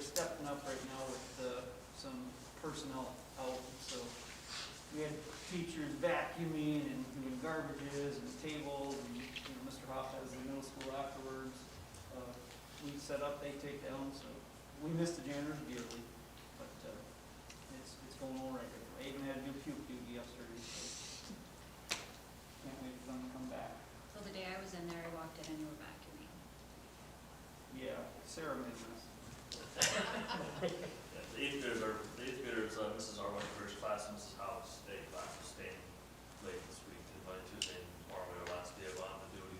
stepping up right now with some personnel out, so we had teachers vacuuming and doing garbages and tables, and Mr. Hoff has the middle school afterwards. We set up, they take down, so we missed the janitors dearly, but it's going all right. I even had to do puke duty yesterday, so can't wait for them to come back. So the day I was in there, I walked in and you were vacuuming. Yeah, Sarah made this. The eighth graders, Mrs. Arwin, first class, Mrs. House, day class, are staying late this week, by Tuesday, tomorrow, their last day of on the duty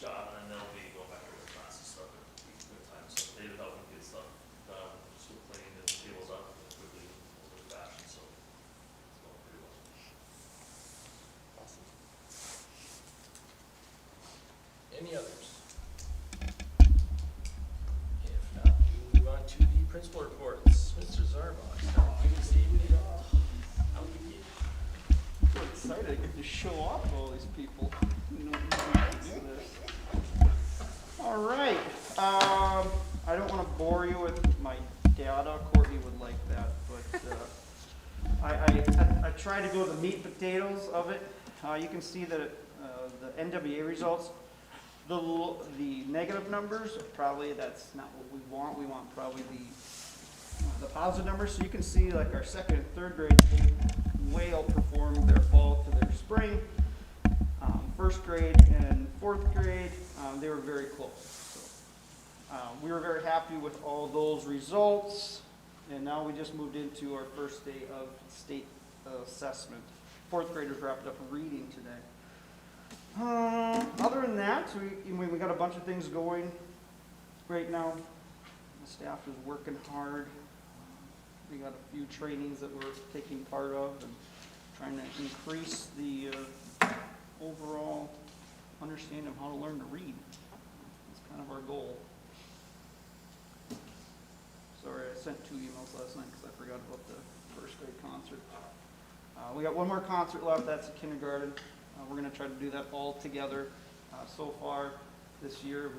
job, and then they'll be going back to their classes, stuff at good time, so David helping get stuff done, school cleaned and tables up, and quickly, over fashion, so it's going pretty well. Awesome. Any others? If not, we move on to the principal reports. Mr. Zarbon, please lead it off. How do you So excited I get to show off to all these people. You know, we do this. All right. I don't want to bore you with my data. Courtney would like that, but I try to go to the meat and potatoes of it. You can see that the NWA results. The negative numbers, probably that's not what we want. We want probably the positive numbers. So you can see like our second and third grade way outperformed their fall to their spring. First grade and fourth grade, they were very close. So, we were very happy with all those results. And now we just moved into our first day of state assessment. Fourth graders wrapped up reading today. Other than that, we got a bunch of things going right now. The staff is working hard. We got a few trainings that we're taking part of and trying to increase the overall understanding of how to learn to read. That's kind of our goal. Sorry, I sent 2 emails last night because I forgot about the first grade concert. We got one more concert left. That's at kindergarten. We're going to try to do that all together. So far this year,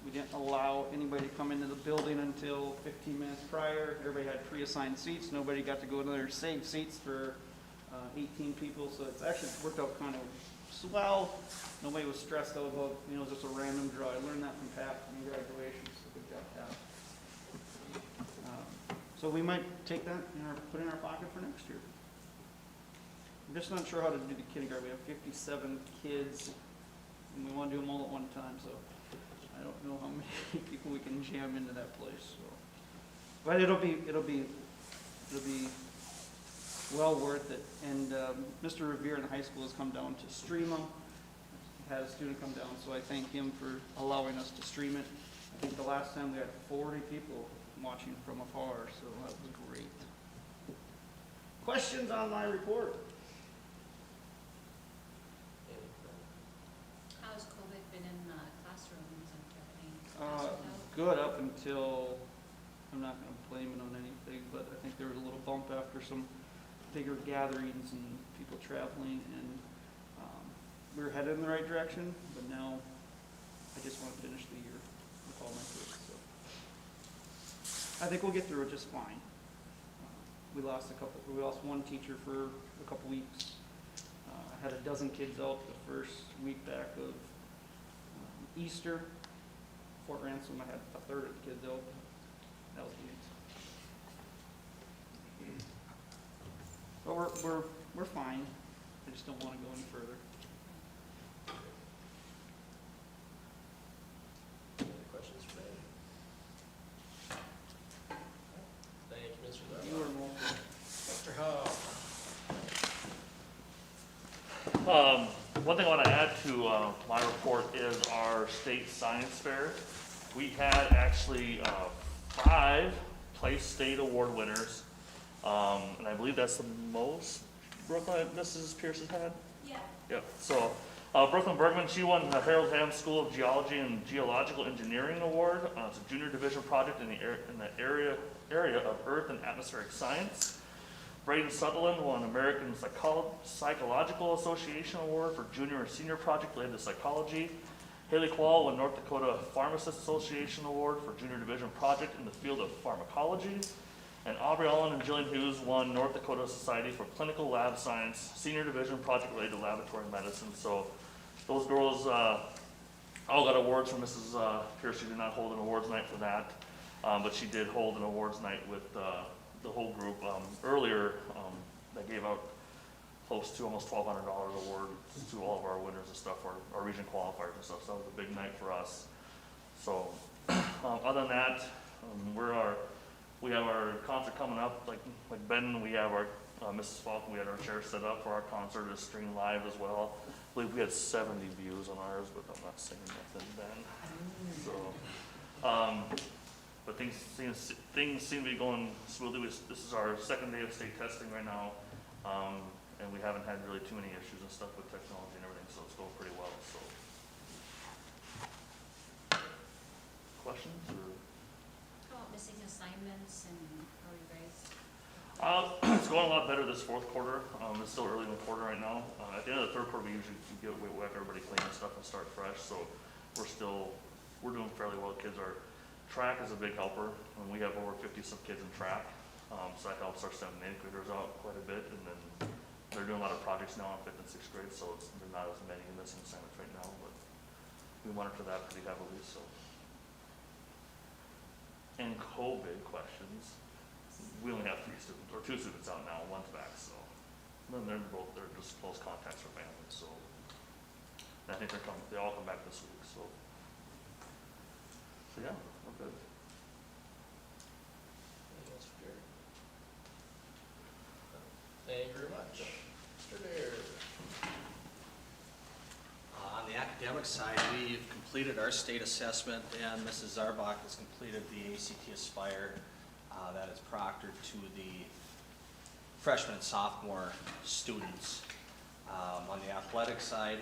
we didn't allow anybody to come into the building until 15 minutes prior. Everybody had pre-assigned seats. Nobody got to go to their saved seats for 18 people. So it's actually worked out kind of swell. Nobody was stressed out about, just a random draw. I learned that from Pat from graduation. So good job, Pat. So we might take that and put it in our pocket for next year. I'm just not sure how to do the kindergarten. We have 57 kids, and we want to do them all at one time, so I don't know how many people we can jam into that place. So, but it'll be well worth it. And Mr. Revere in the high school has come down to stream them. Had a student come down, so I thank him for allowing us to stream it. I think the last time we had 40 people watching from afar, so that was great. Questions on my report? How's COVID been in the classrooms and everything? Good up until, I'm not going to blame it on anything, but I think there was a little bump after some bigger gatherings and people traveling, and we were headed in the right direction, but now I just want to finish the year with all my kids. So I think we'll get through it just fine. We lost one teacher for a couple weeks. I had a dozen kids out the first week back of Easter. Fort Ransom, I had a third of the kids out. That was neat. But we're fine. I just don't want to go any further. Any other questions for me? Thank you, Mr. Zarbon. You are welcome. Mr. Howe. One thing I want to add to my report is our state science fair. We had actually 5 place state award winners, and I believe that's the most Brooklyn Mrs. Pierce has had. Yeah. Yep. So Brooklyn Bergman, she won the Harold Ham School of Geology and Geological Engineering Award. It's a junior division project in the area of Earth and Atmospheric Science. Braden Sutherland won American Psychological Association Award for junior and senior project related to psychology. Haley Quall won North Dakota Pharmacists Association Award for Junior Division Project in the field of pharmacology. And Aubrey Allen and Jillian Hughes won North Dakota Society for Clinical Lab Science Senior Division Project related to laboratory medicine. So those girls all got awards from Mrs. Pierce. She did not hold an awards night for that, but she did hold an awards night with the whole group earlier. That gave out close to almost $1,200 award to all of our winners and stuff, our region qualifiers and stuff. So that was a big night for us. So other than that, we have our concert coming up. Like Ben, we have our Mrs. Falcon. We had our chair set up for our concert. It's streamed live as well. I believe we had 70 views on ours, but I'm not saying nothing, Ben. So, but things seem to be going smoothly. This is our second day of state testing right now, and we haven't had really too many issues and stuff with technology and everything, so it's going pretty well. So, questions or? How about missing assignments and how are you guys? It's going a lot better this fourth quarter. It's still early in the quarter right now. At the end of the third quarter, we usually get whack everybody clean and stuff and start fresh. So we're doing fairly well. Kids are. Track is a big helper, and we have over 50-some kids in track, so that helps our 7th and 8th graders out quite a bit, and then they're doing a lot of projects now in 5th and 6th grade, so they're not as many missing assignments right now, but we monitor that pretty heavily, so. And COVID questions, we only have 2 students out now, one's back, so. And then they're just close contacts for families, so. And I think they all come back this week, so. So yeah, we're good. Anything else for Gary? Thank you very much. Mr. Dare. On the academic side, we've completed our state assessment, and Mrs. Zarbach has completed the ACT Aspire that is proctored to the freshman and sophomore students. On the athletic side,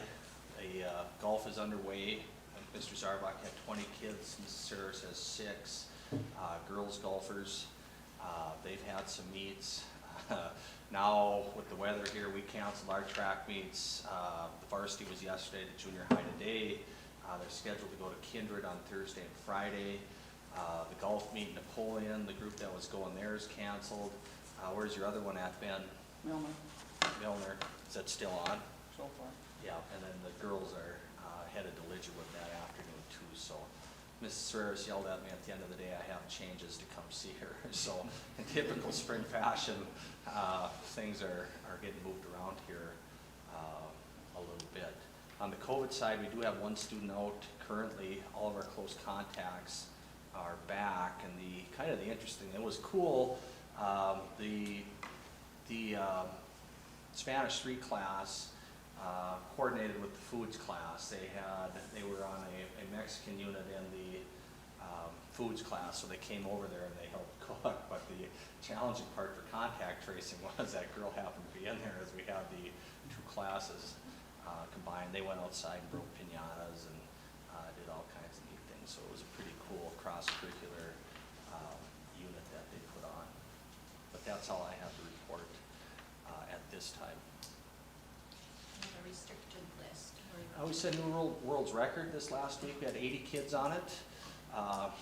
golf is underway. Mr. Zarbach had 20 kids, Mrs. Sears has 6 girls golfers. They've had some meets. Now, with the weather here, we canceled our track meets. The varsity was yesterday, the junior high today. They're scheduled to go to Kindred on Thursday and Friday. The golf meet in Napoleon, the group that was going there is canceled. Where's your other one at, Ben? Milner. Is that still on? So far. Yeah, and then the girls are headed to Eligibility that afternoon too, so Mrs. Ferris yelled at me at the end of the day, I have changes to come see her. So in typical spring fashion, things are getting moved around here a little bit. On the COVID side, we do have 1 student out currently. All of our close contacts are back, and the interesting, it was cool, the Spanish 3 class coordinated with the foods class. They were on a Mexican unit in the foods class, so they came over there and they helped cook. But the challenging part for contact tracing was that girl happened to be in there as we had the 2 classes combined. They went outside and broke piñatas and did all kinds of neat things. So it was a pretty cool cross-curricular unit that they put on. But that's all I have to report at this time. Have a restricted list. We set a new world's record this last week. We had 80 kids on it.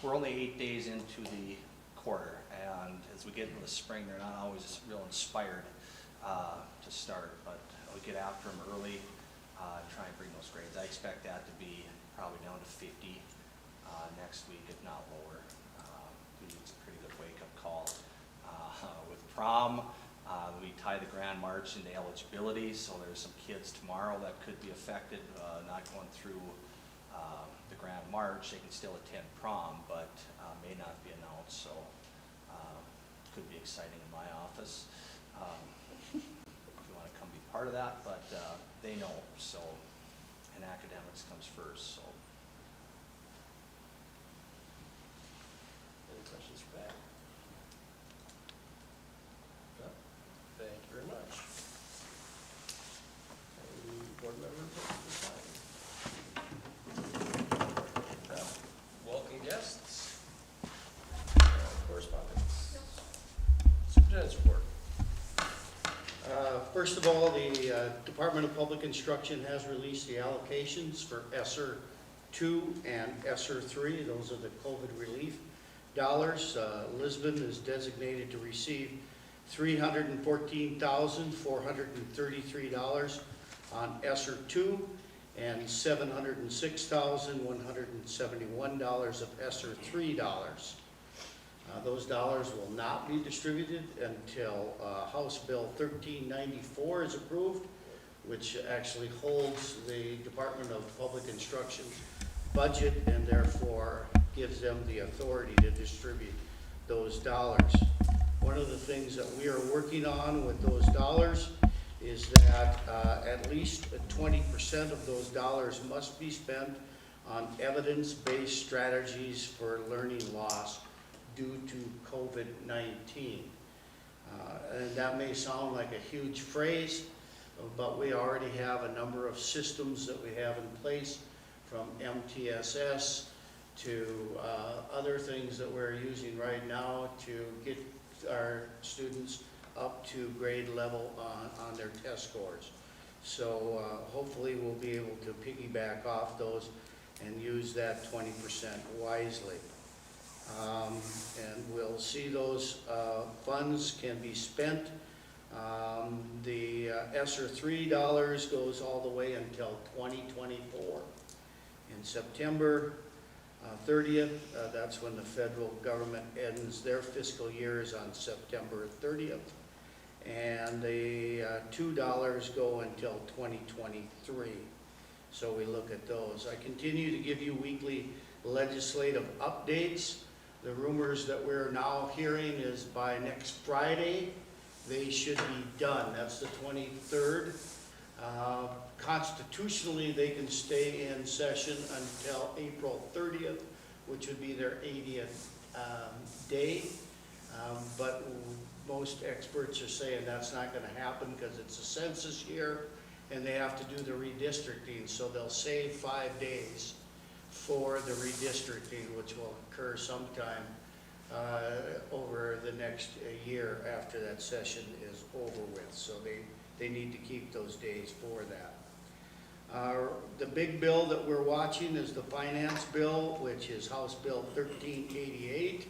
We're only 8 days into the quarter, and as we get into the spring, they're not always real inspired to start, but we get after them early and try and bring those grades. I expect that to be probably down to 50 next week, if not lower. It's a pretty good wake-up call. With prom, we tie the Grand March into eligibility, so there's some kids tomorrow that could be affected, not going through the Grand March. They can still attend prom, but may not be announced, so could be exciting in my office. If you want to come be part of that, but they know, so, and academics comes first, so. Any questions for Pat? No? Thank you very much. Any board member reports this time? Welcome guests. Correspondence. Superintendent's report. First of all, the Department of Public Instruction has released the allocations for Esser 2 and Esser 3. Those are the COVID relief dollars. Lisbon is designated to receive $314,433 on Esser 2 and $706,171 of Esser 3 dollars. Those dollars will not be distributed until House Bill 1394 is approved, which actually holds the Department of Public Instruction's budget and therefore gives them the authority to distribute those dollars. One of the things that we are working on with those dollars is that at least 20% of those dollars must be spent on evidence-based strategies for learning loss due to COVID-19. And that may sound like a huge phrase, but we already have a number of systems that we have in place, from MTSS to other things that we're using right now to get our students up to grade level on their test scores. So hopefully we'll be able to piggyback off those and use that 20% wisely. And we'll see those funds can be spent. The Esser 3 dollars goes all the way until 2024. In September 30th, that's when the federal government ends their fiscal years on September 30th. And the $2 go until 2023. So we look at those. I continue to give you weekly legislative updates. The rumors that we're now hearing is by next Friday, they should be done. That's the 23rd. Constitutionally, they can stay in session until April 30th, which would be their 80th day. But most experts are saying that's not going to happen because it's a census year and they have to do the redistricting. So they'll save 5 days for the redistricting, which will occur sometime over the next year after that session is over with. So they need to keep those days for that. The big bill that we're watching is the finance bill, which is House Bill 1388.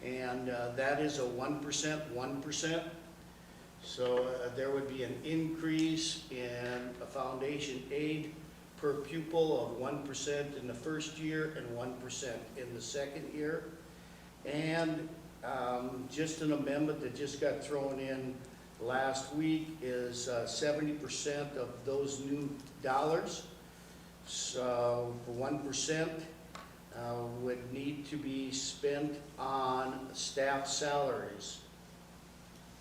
And that is a 1%. So there would be an increase in a foundation aid per pupil of 1% in the first year and 1% in the second year. And just an amendment that just got thrown in last week is 70% of those new dollars. So 1% would need to be spent on staff salaries.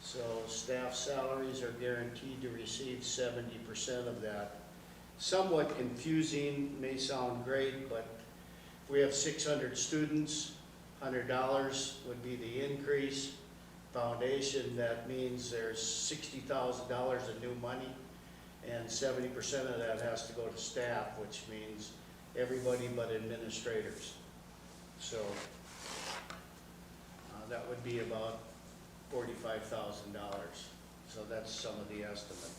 So staff salaries are guaranteed to receive 70% of that. Somewhat confusing, may sound great, but if we have 600 students, $100 would be the increase. Foundation, that means there's $60,000 of new money, and 70% of that has to go to staff, which means everybody but administrators. So that would be about $45,000. So that's some of the estimate.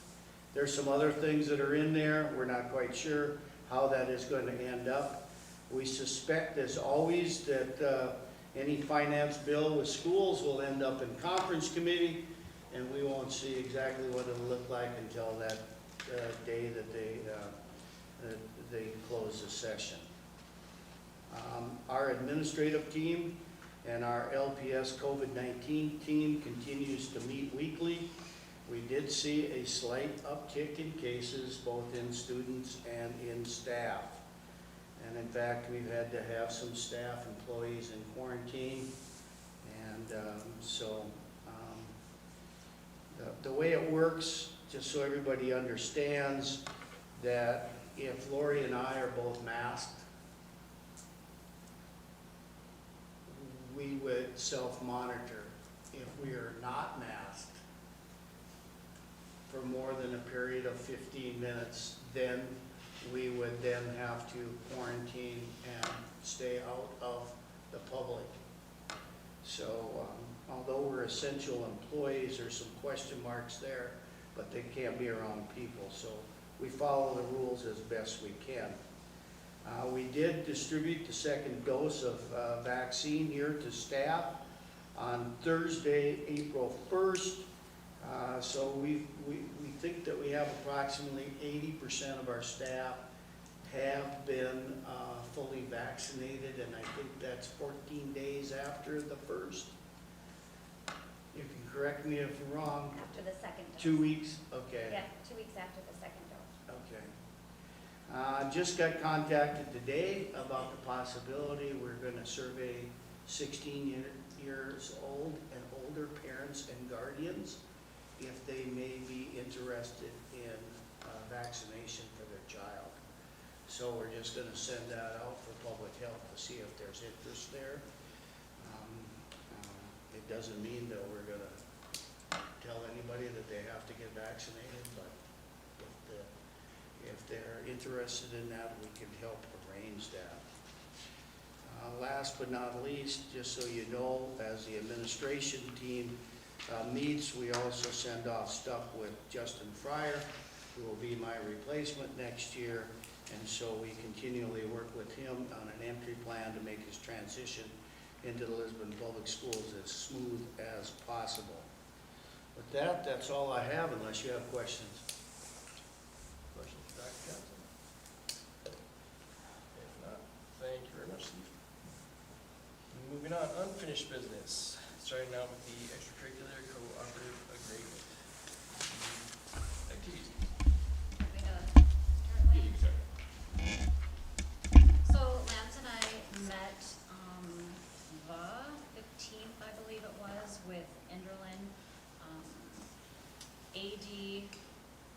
There's some other things that are in there. We're not quite sure how that is going to end up. We suspect, as always, that any finance bill with schools will end up in conference committee, and we won't see exactly what it'll look like until that day that they close the session. Our administrative team and our LPS COVID-19 team continues to meet weekly. We did see a slight uptick in cases, both in students and in staff. And in fact, we've had to have some staff employees in quarantine. And the way it works, just so everybody understands, that if Lori and I are both masked, we would self-monitor. If we are not masked for more than a period of 15 minutes, then we would then have to quarantine and stay out of the public. So although we're essential employees, there's some question marks there, but they can't be around people. So we follow the rules as best we can. We did distribute the second dose of vaccine here to staff on Thursday, April 1st. So we think that we have approximately 80% of our staff have been fully vaccinated, and I think that's 14 days after the first. You can correct me if I'm wrong. After the second dose. 2 weeks? Okay. Yeah, 2 weeks after the second dose. Okay. Just got contacted today about the possibility we're gonna survey 16 years old and older parents and guardians if they may be interested in vaccination for their child. So we're just gonna send that out for public health to see if there's interest there. It doesn't mean that we're gonna tell anybody that they have to get vaccinated, but if they're interested in that, we can help arrange that. Last but not least, just so you know, as the administration team meets, we also send off stuff with Justin Fryer, who will be my replacement next year. And so we continually work with him on an entry plan to make his transition into the Lisbon Public Schools as smooth as possible. With that, that's all I have, unless you have questions. Questions for Dr. Johnson? If not, thank you very much, Steve. Moving on, unfinished business, starting out with the extracurricular cooperative agreement. Activities. Want me to start, Yeah, Lane? you can start. So Lance and I met, the 15th, I believe it was, with Enderlin, AD,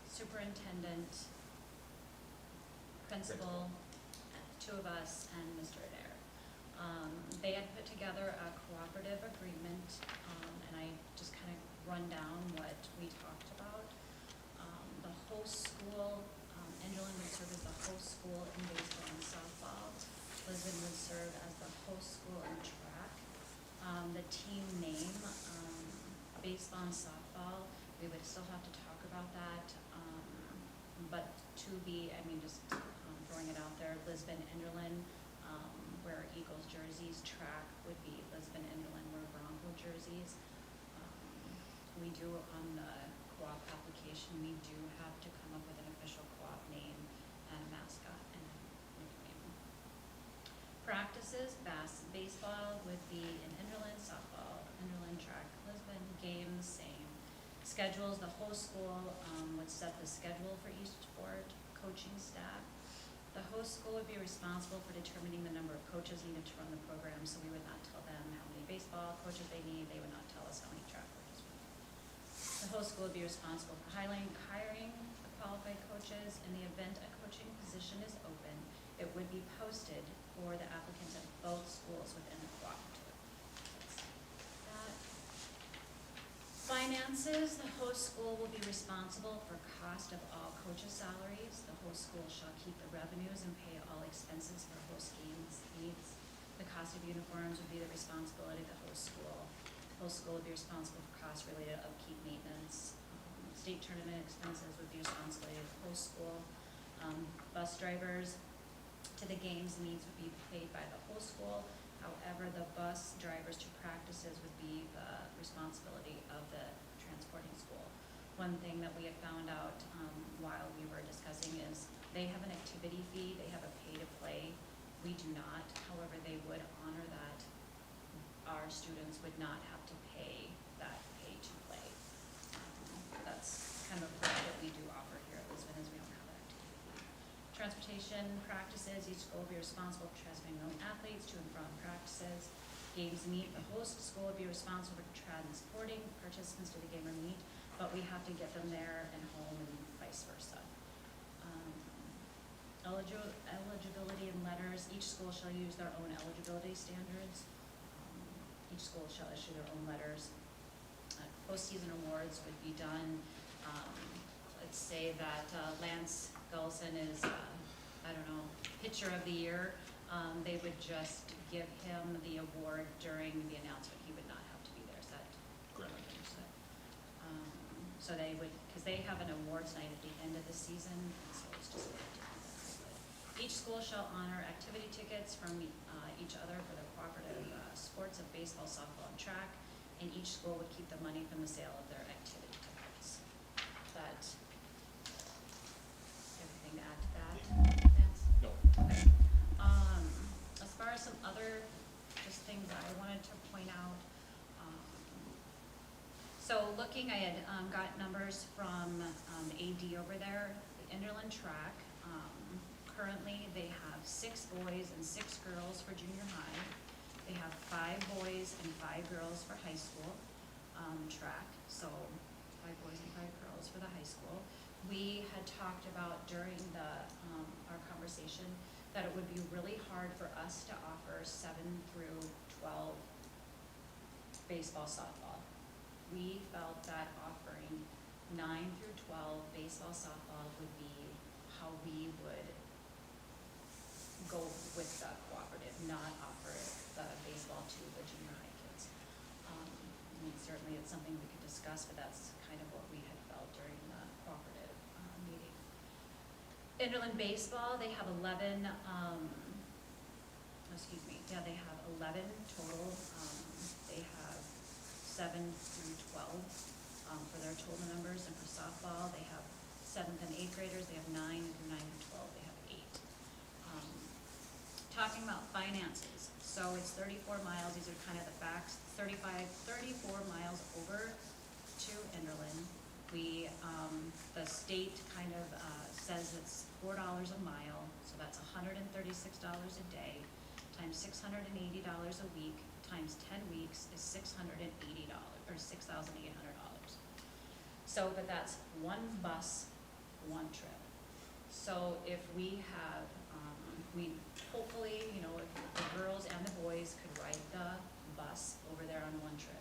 superintendent, principal, two of us, and Mr. Adair. They had put together a cooperative agreement, and I just kind of run down what we talked about. The host school, Enderlin would serve as the host school in baseball and softball. Lisbon would serve as the host school in track. The team name, baseball and softball, we would still have to talk about that. But to be, I mean, just throwing it out there, Lisbon, Enderlin, where Eagles jerseys, track would be Lisbon, Enderlin, where Bronco jerseys. We do on the co-op application, we do have to come up with an official co-op name and a mascot and a nickname. Practices, baseball would be in Enderlin, softball, Enderlin, track, Lisbon, games, same. Schedules, the whole school would set the schedule for each sport, coaching staff. The host school would be responsible for determining the number of coaches needed to run the program, so we would not tell them how many baseball coaches they need, they would not tell us how many track coaches we need. The host school would be responsible for hiring the qualified coaches. In the event a coaching position is open, it would be posted for the applicants at both schools within the cooperative. That. Finances, the host school will be responsible for cost of all coaches' salaries. The host school shall keep the revenues and pay all expenses for host games needs. The cost of uniforms would be the responsibility of the host school. The host school would be responsible for costs related to upkeep, maintenance. State tournament expenses would be responsibility of the host school. Bus drivers to the games needs would be paid by the host school. However, the bus drivers to practices would be the responsibility of the transporting school. One thing that we had found out while we were discussing is they have an activity fee, they have a pay to play. We do not, however, they would honor that our students would not have to pay that pay to play. That's kind of a perk that we do offer here at Lisbon, is we don't have that activity fee. Transportation practices, each school will be responsible for transporting their own athletes to and from practices. Games meet, the host school will be responsible for transporting participants to the game or meet, but we have to get them there and home and vice versa. Eligibility and letters, each school shall use their own eligibility standards. Each school shall issue their own letters. Postseason awards would be done, let's say that Lance Gullison is, pitcher of the year. They would just give him the award during the announcement. He would not have to be there. Is that Correct. so they would, because they have an awards night at the end of the season, and so it's just. Each school shall honor activity tickets from each other for the cooperative sports of baseball, softball, and track, and each school would keep the money from the sale of their activity tickets. That, everything to add to that, Lance? No. Okay. As far as some other just things that I wanted to point out, so looking, I had got numbers from AD over there, the Enderlin track. Currently, they have 6 boys and 6 girls for junior high. They have 5 boys and 5 girls for high school track. So 5 boys and 5 girls for the high school. We had talked about during our conversation that it would be really hard for us to offer 7 through 12 baseball, softball. We felt that offering 9 through 12 baseball, softball would be how we would go with the cooperative, not offer the baseball to the junior high kids. I mean, certainly it's something we could discuss, but that's kind of what we had felt during the cooperative meeting. Enderlin baseball, they have 11, they have 11 total. They have 7 through 12 for their total numbers, and for softball, they have 7th and 8th graders, they have 9, and through 9 and 12, they have 8. Talking about finances, so it's 34 miles, these are kind of the facts, 34 miles over to Enderlin. We, the state kind of says it's $4 a mile, so that's $136 a day, times $680 a week, times 10 weeks is $680, or $6,800. So, but that's one bus, one trip. So if we have, we hopefully, you know, if the girls and the boys could ride the bus over there on one trip.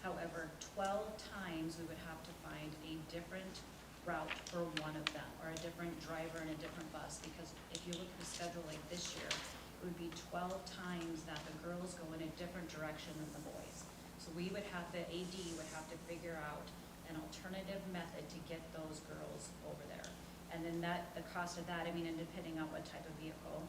However, 12 times we would have to find a different route for one of them, or a different driver and a different bus, because if you look at the schedule like this year, it would be 12 times that the girls go in a different direction than the boys. So we would have, the AD would have to figure out an alternative method to get those girls over there. And then that, the cost of that, I mean, and depending on what type of vehicle,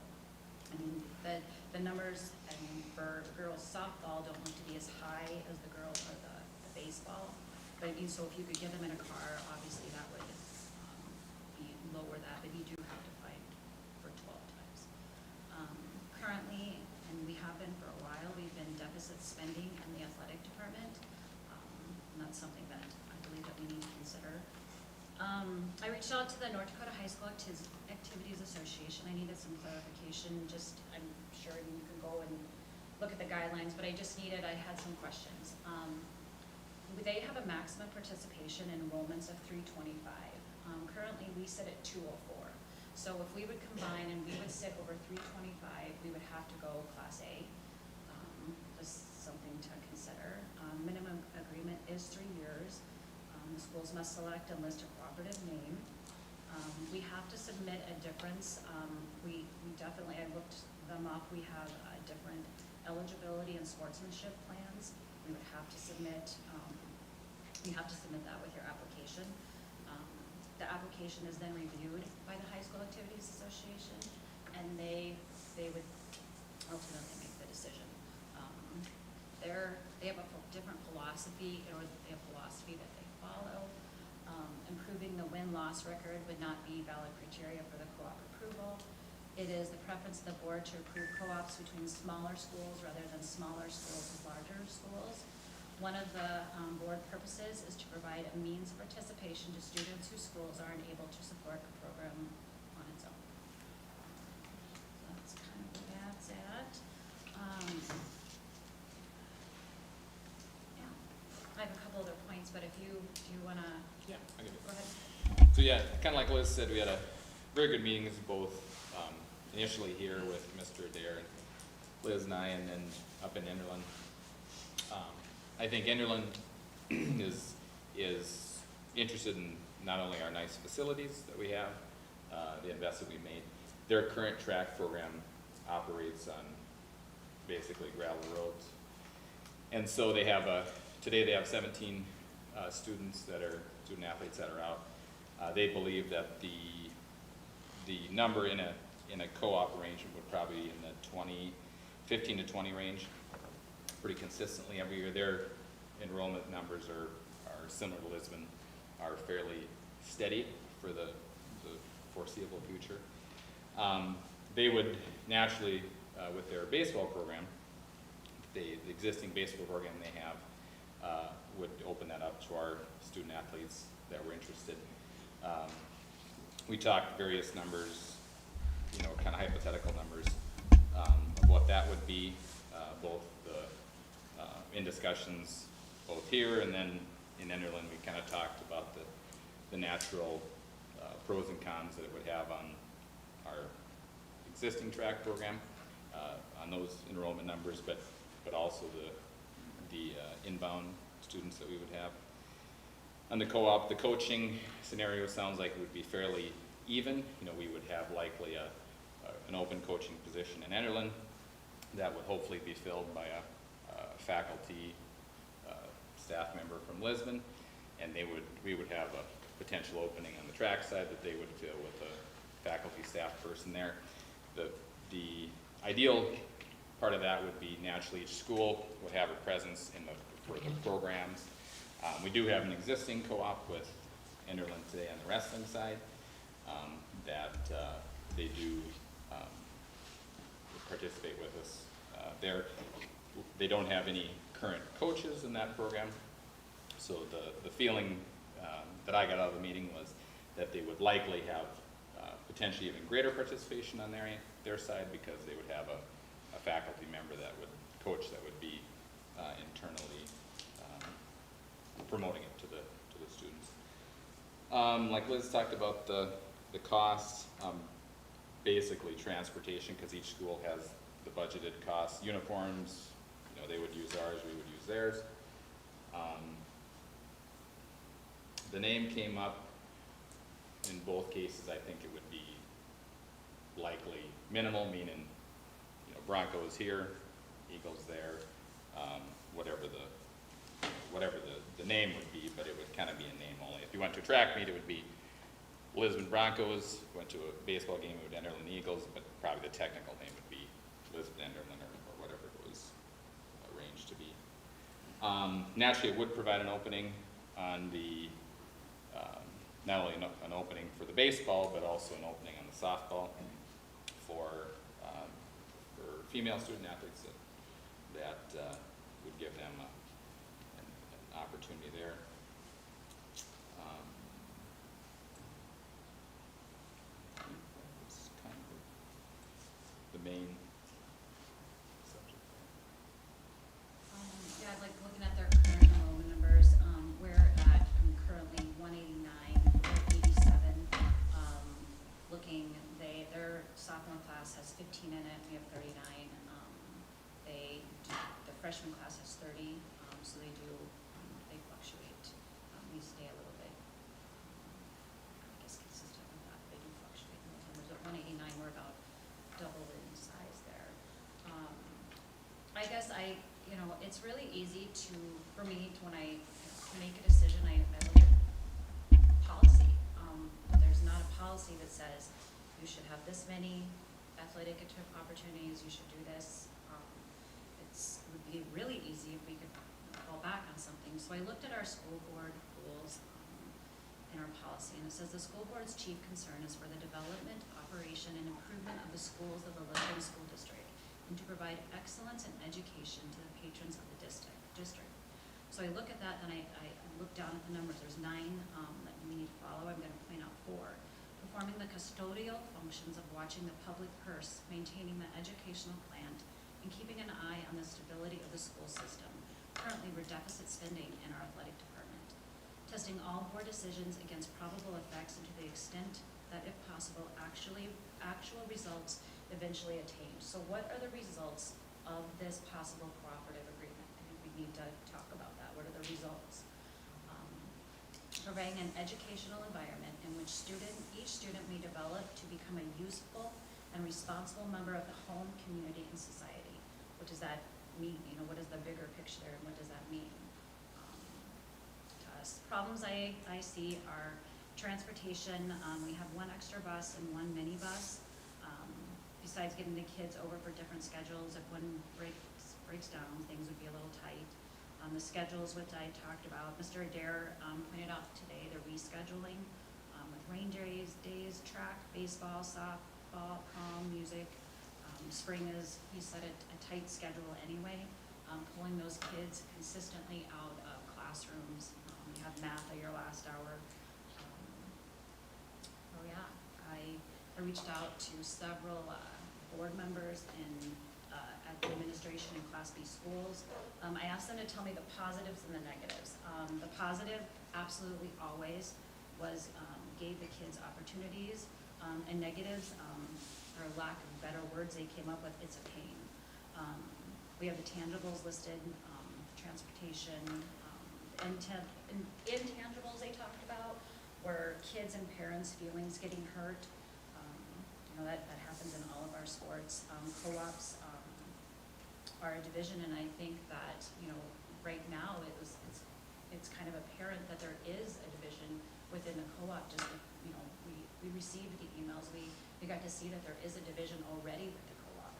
I mean, the numbers, I mean, for girls softball don't look to be as high as the girls or the baseball. But I mean, so if you could get them in a car, obviously that would be lower that, but you do have to fight for 12 times. Currently, and we have been for a while, we've been deficit spending in the athletic department. And that's something that I believe that we need to consider. I reached out to the North Dakota High School Activities Association. I needed some clarification, just, I'm sure you can go and look at the guidelines, but I had some questions. They have a maximum participation in enrollments of 325. Currently, we sit at 204. So if we would combine and we would sit over 325, we would have to go Class A. Just something to consider. Minimum agreement is 3 years. The schools must select and list a cooperative name. We have to submit a difference. We definitely, I looked them up, we have different eligibility and sportsmanship plans. We would have to submit, you have to submit that with your application. The application is then reviewed by the High School Activities Association, and they would ultimately make the decision. They have a different philosophy, or they have philosophy that they follow. Improving the win-loss record would not be valid criteria for the co-op approval. It is the preference of the board to approve co-ops between smaller schools rather than smaller schools with larger schools. One of the board purposes is to provide a means of participation to students whose schools aren't able to support a program on its own. So that's kind of where that's at. Yeah, I have a couple other points, but if do you want to? Yeah, I can do Go ahead. it. So yeah, kind of like Liz said, we had a very good meetings, both initially here with Mr. Adair and Liz and I, and then up in Enderlin. I think Enderlin is interested in not only our nice facilities that we have, the investment we made. Their current track program operates on basically gravel roads, and so they have today they have 17 students that are student athletes that are out. They believe that the number in a in a co-op arrangement would probably be in the 15 to 20 range, pretty consistently every year. Their enrollment numbers are similar to Lisbon, are fairly steady for the foreseeable future. They would naturally, with their baseball program, the existing baseball program they have, would open that up to our student athletes that were interested. We talked various numbers, kind of hypothetical numbers, of what that would be, both in discussions both here and then in Enderlin. We kind of talked about the natural pros and cons that it would have on our existing track program, on those enrollment numbers, but also the inbound students that we would have. On the co-op, the coaching scenario sounds like it would be fairly even. We would have likely an open coaching position in Enderlin that would hopefully be filled by a faculty staff member from Lisbon, and we would have a potential opening on the track side that they would fill with a faculty staff person there. The ideal part of that would be naturally each school would have a presence for the programs. We do have an existing co-op with Enderlin today on the wrestling side that they do participate with us there. They don't have any current coaches in that program, so the feeling that I got out of the meeting was that they would likely have potentially even greater participation on their side, because they would have a faculty member that would coach, that would be internally promoting it to the students. Like Liz talked about the costs, basically transportation, because each school has the budgeted costs. Uniforms, they would use ours, we would use theirs. The name came up in both cases. I think it would be likely minimal, meaning Broncos here, Eagles there, whatever the name would be, but it would kind of be a name only. If you went to a track meet, it would be Lisbon Broncos. If you went to a baseball game, it would Enderlin Eagles, but probably the technical name would be Lisbon Enderlin or whatever it was arranged to be. Naturally, it would provide an opening on the not only an opening for the baseball, but also an opening on the softball for female student athletes that would give them an opportunity there. I think that was kind of the main subject. Yeah, I'd like looking at their current enrollment numbers. We're at currently 189, 87. Their sophomore class has 15 in it. We have 39. The freshman class has 30. So they fluctuate. We stay a little bit, I guess, consistent with that. They do fluctuate in those numbers. At 189, we're about double in size there. I guess it's really easy for me when I make a decision, I look at policy. But there's not a policy that says you should have this many athletic opportunities, you should do this. It would be really easy if we could fall back on something. So I looked at our school board rules in our policy, and it says the school board's chief concern is for the development, operation, and improvement of the schools of the Lisbon School District, and to provide excellence in education to the patrons of the district. So I look at that, and I look down at the numbers. There's 9 that we need to follow. I'm going to point out 4. Performing the custodial functions of watching the public purse, maintaining the educational plan, and keeping an eye on the stability of the school system. Currently, we're deficit spending in our athletic department. Testing all board decisions against probable effects and to the extent that, if possible, actual results eventually attained. So what are the results of this possible cooperative agreement? I think we need to talk about that. What are the results? Providing an educational environment in which each student may develop to become a useful and responsible member of the home, community, and society. What does that mean? What is the bigger picture there, and what does that mean to us? Problems I see are transportation. We have 1 extra bus and 1 minibus. besides getting the kids over for different schedules, if one breaks down, things would be a little tight. The schedules, which I talked about, Mr. Adair pointed out today, the rescheduling with rain days, track, baseball, softball, prom, music. Spring is, he said, a tight schedule anyway. Pulling those kids consistently out of classrooms. You have math at your last hour. Oh yeah, I reached out to several board members in at the administration in Class B schools. I asked them to tell me the positives and the negatives. The positive, absolutely always, was gave the kids opportunities, and negatives, for lack of better words, they came up with, it's a pain. We have the tangibles listed, transportation, intangibles they talked about, where kids and parents' feelings getting hurt. You know, that happens in all of our sports. Co-ops are a division, and I think that, you know, right now it's kind of apparent that there is a division within the co-op. Just, you know, we received the emails, we got to see that there is a division already with the co-op.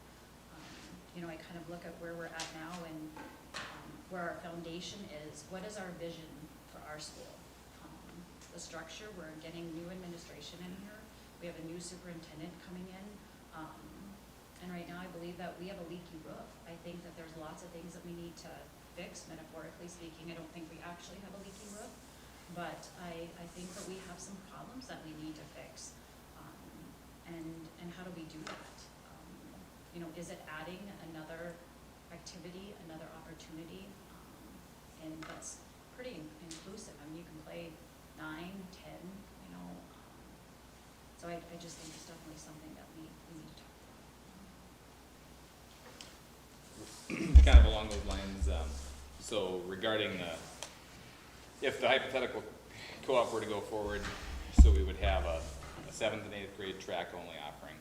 You know, I kind of look at where we're at now and where our foundation is. What is our vision for our school? The structure, we're getting new administration in here. We have a new superintendent coming in. And right now I believe that we have a leaky roof. I think that there's lots of things that we need to fix, metaphorically speaking. I don't think we actually have a leaky roof, but I think that we have some problems that we need to fix. And how do we do that? You know, is it adding another activity, another opportunity? And that's pretty inclusive. I mean, you can play 9, 10, you know. So I just think it's definitely something that we need to talk about. Kind of along those lines, so regarding if the hypothetical co-op were to go forward, so we would have a 7th and 8th grade track only offering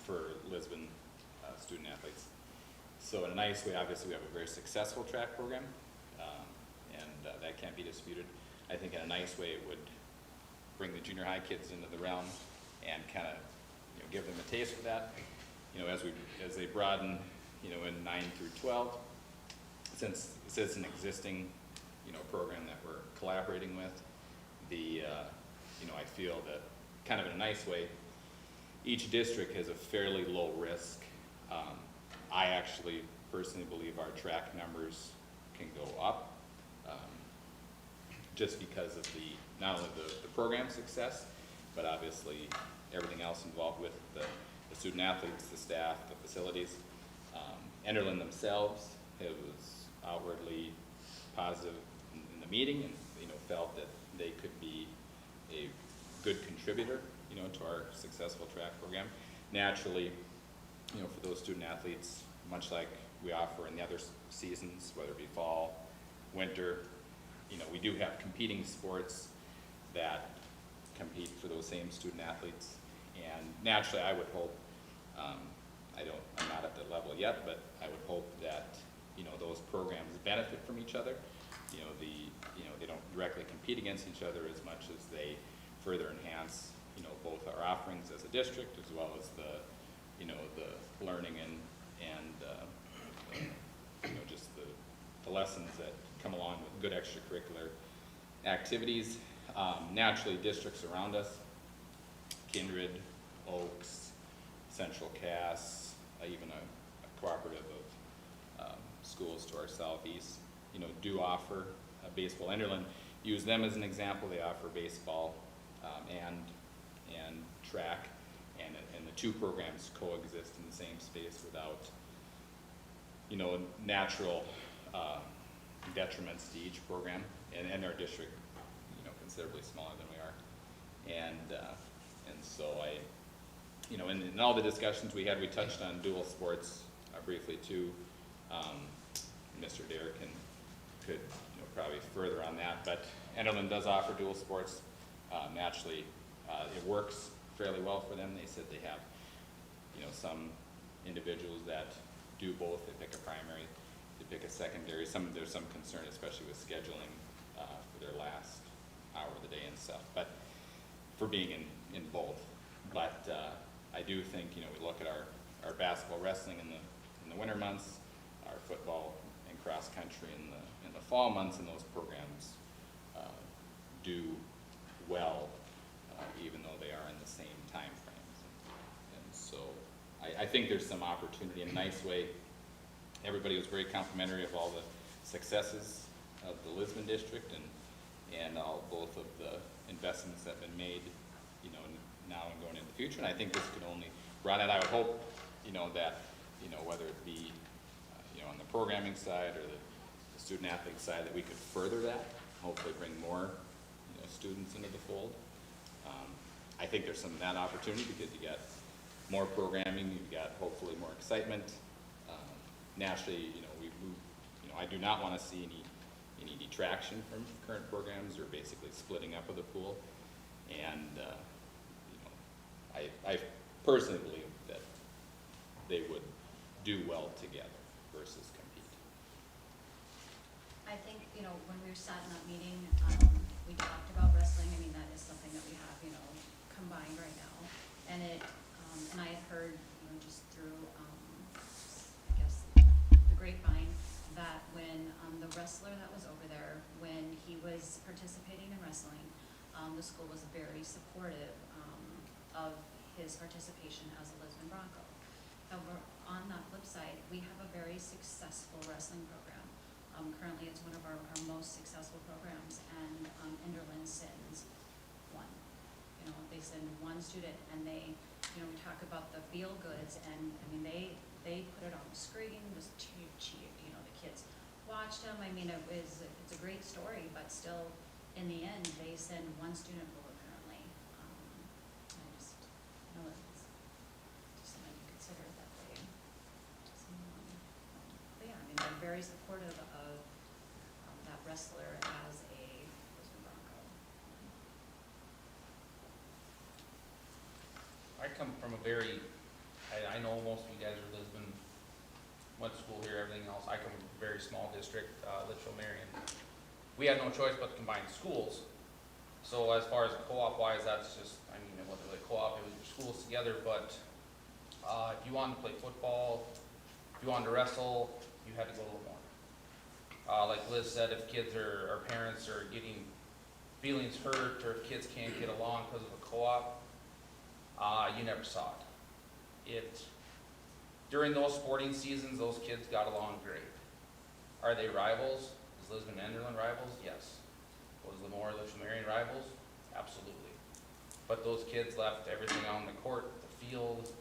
for Lisbon student athletes. So in a nice way, obviously we have a very successful track program, and that can't be disputed. I think in a nice way it would bring the junior high kids into the realm and kind of, you know, give them a taste for that. You know, as they broaden, you know, in 9 through 12, since it's an existing, you know, program that we're collaborating with, you know, I feel that kind of in a nice way, each district has a fairly low risk. I actually personally believe our track numbers can go up, just because of not only the program success, but obviously everything else involved with the student athletes, the staff, the facilities. Enderlin themselves, it was outwardly positive in the meeting, and, you know, felt that they could be a good contributor, you know, to our successful track program. Naturally, you know, for those student athletes, much like we offer in the other seasons, whether it be fall, winter, you know, we do have competing sports that compete for those same student athletes. And naturally, I would hope, I'm not at that level yet, but I would hope that, you know, those programs benefit from each other. You know, they don't directly compete against each other as much as they further enhance, you know, both our offerings as a district, as well as the, you know, the learning and you know, just the lessons that come along with good extracurricular activities. Naturally, districts around us, Kindred, Oaks, Central Cass, even a cooperative of schools to our southeast, you know, do offer baseball. Enderlin, use them as an example. They offer baseball and track, and the two programs coexist in the same space without, you know, natural detriments to each program, and our district, you know, considerably smaller than we are, and so you know, in all the discussions we had, we touched on dual sports briefly too. Mr. Adair could, you know, probably further on that, but Enderlin does offer dual sports. Naturally, it works fairly well for them. They said they have, you know, some individuals that do both. They pick a primary, they pick a secondary. There's some concern, especially with scheduling for their last hour of the day and stuff, but for being in both. But I do think, we look at our basketball, wrestling in the winter months, our football and cross country in the fall months, and those programs do well, even though they are in the same time frames. And so I think there's some opportunity in a nice way. Everybody was very complimentary of all the successes of the Lisbon district and both of the investments that have been made, now and going into the future. And I think this could only, Ron and I would hope, that, whether it be, on the programming side or the student athlete side, that we could further that, hopefully bring more, students into the fold. I think there's some of that opportunity because you got more programming, you've got hopefully more excitement. Nationally, we've moved, I do not want to see any detraction from current programs or basically splitting up of the pool. And, I personally believe that they would do well together versus compete. I think, when we sat in that meeting, we talked about wrestling. I mean, that is something that we have, combined right now. And and I had heard, just through, I guess, the grapevine, that when the wrestler that was over there, when he was participating in wrestling, the school was very supportive of his participation as a Lisbon Bronco. However, on that flip side, we have a very successful wrestling program. Currently, it's one of our most successful programs, and Enderlin sends one. They send one student, and they, we talk about the feel goods, and I mean, they put it on the screen, just cheap, the kids watched them. I mean, it's a great story, but still, in the end, they send one student over currently. I just know it's just something to consider that way. But yeah, I mean, they're very supportive of that wrestler as a Lisbon Bronco. I come from a very, I know most of you guys are Lisbon, went to school here, everything else. I come from a very small district, Litchfield, Marion. We had no choice but to combine schools. So as far as co-op wise, that's just, I mean, it wasn't really co-op, it was your schools together, but if you wanted to play football, if you wanted to wrestle, you had to go a little more. Like Liz said, if kids or parents are getting feelings hurt, or if kids can't get along because of a co-op, you never saw it. During those sporting seasons, those kids got along great. Are they rivals? Is Lisbon and Enderlin rivals? Yes. Was Lemoore Litchfield Marion rivals? Absolutely. But those kids left everything on the court, the field,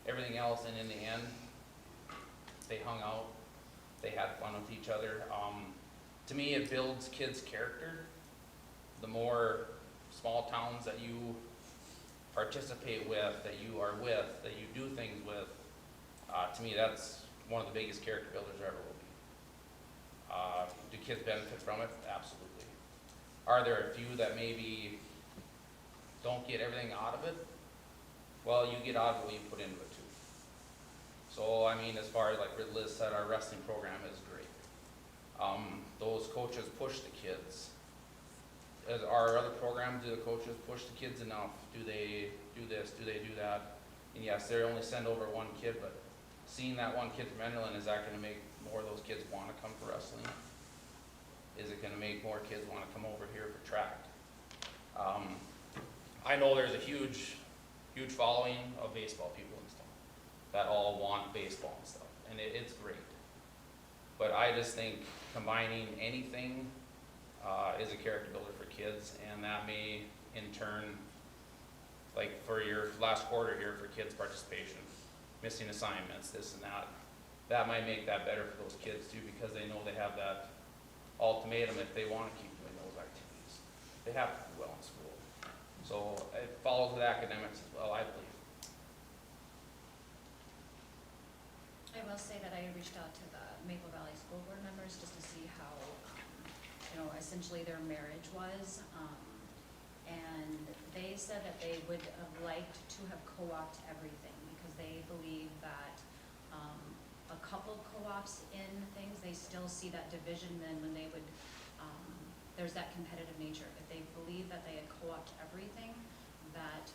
everything else, and in the end, they hung out, they had fun with each other. To me, it builds kids' character. The more small towns that you participate with, that you are with, that you do things with, to me, that's one of the biggest character builders there ever will be. Do kids benefit from it? Absolutely. Are there a few that maybe don't get everything out of it? Well, you get out of what you put into it too. So, I mean, as far as like Liz said, our wrestling program is great. Those coaches push the kids. As our other programs, do the coaches push the kids enough? Do they do this? Do they do that? And yes, they only send over one kid, but seeing that one kid from Enderlin, is that going to make more of those kids want to come for wrestling? Is it going to make more kids want to come over here for track? I know there's a huge following of baseball people and stuff that all want baseball and stuff, and it's great. But I just think combining anything is a character builder for kids, and that may in turn, like for your last quarter here for kids participation, missing assignments, this and that might make that better for those kids too, because they know they have that ultimatum if they want to keep doing those activities. They have to do well in school. So it follows with academics as well, I believe. I will say that I reached out to the Maple Valley School Board members just to see how, essentially their marriage was. And they said that they would have liked to have co-opted everything because they believe that a couple co-ops in things, they still see that division then when they would, there's that competitive nature. If they believe that they had co-opted everything, that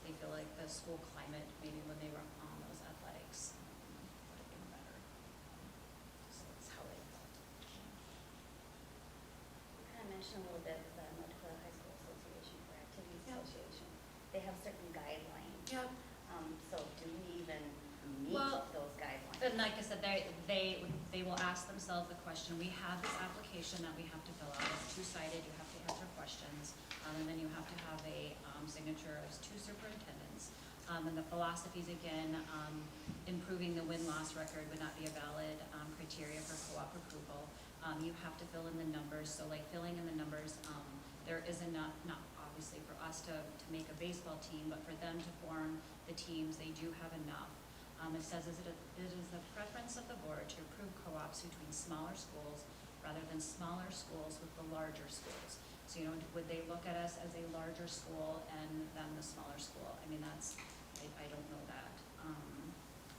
they feel like the school climate, maybe when they were on those athletics, would have been better. So that's how they felt. You kind of mentioned a little bit the North Dakota High School Association or Activities Yeah. Association. They have certain guidelines. Yeah. So do we even meet Well, those guidelines? And like I said, they will ask themselves the question, we have this application that we have to fill out, it's two-sided, you have to answer questions, and then you have to have a signature of two superintendents. And the philosophies, again, improving the win-loss record would not be a valid criteria for co-op approval. You have to fill in the numbers, so like filling in the numbers, there is enough, not obviously for us to make a baseball team, but for them to form the teams, they do have enough. It says it is the preference of the board to approve co-ops between smaller schools rather than smaller schools with the larger schools. So, would they look at us as a larger school and then the smaller school? I mean, I don't know that.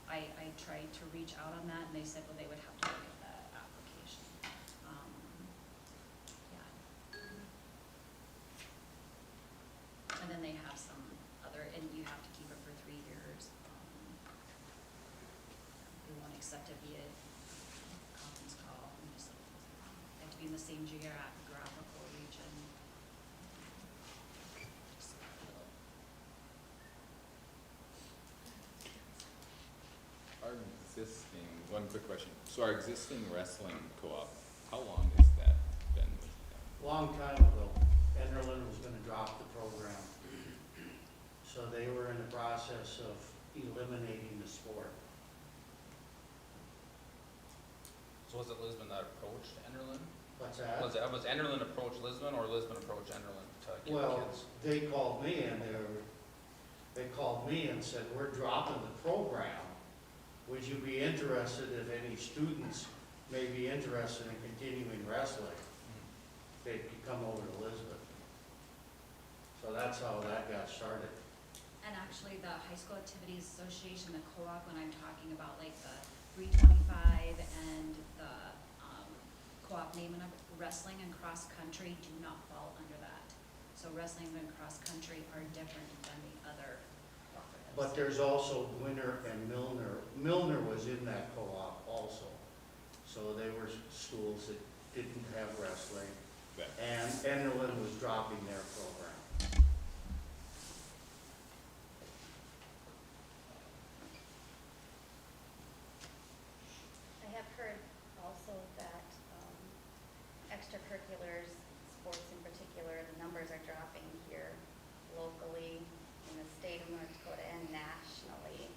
I tried to reach out on that and they said, well, they would have to look at the application. Yeah. And then they have some other, and you have to keep it for 3 years. We won't accept it via conference call. They have to be in the same geographical region. Our existing, one quick question. So our existing wrestling co-op, how long has that been with them? Long time ago, Enderlin was gonna drop the program. So they were in the process of eliminating the sport. So was it Lisbon that approached Enderlin? What's that? Was Enderlin approached Lisbon or Lisbon approached Enderlin to get the Well, kids? they called me and they called me and said, we're dropping the program. Would you be interested if any students may be interested in continuing wrestling? They could come over to Lisbon. So that's how that got started. And actually, the High School Activities Association, the co-op, when I'm talking about like the 325 and the co-op name and wrestling and cross country do not fall under that. So wrestling and cross country are different than the other cooperatives. But there's also Winter and Milner. Milner was in that co-op also. So they were schools that didn't have wrestling. That- And Enderlin was dropping their program. I have heard also that extracurriculars, sports in particular, the numbers are dropping here locally in the state of North Dakota and nationally.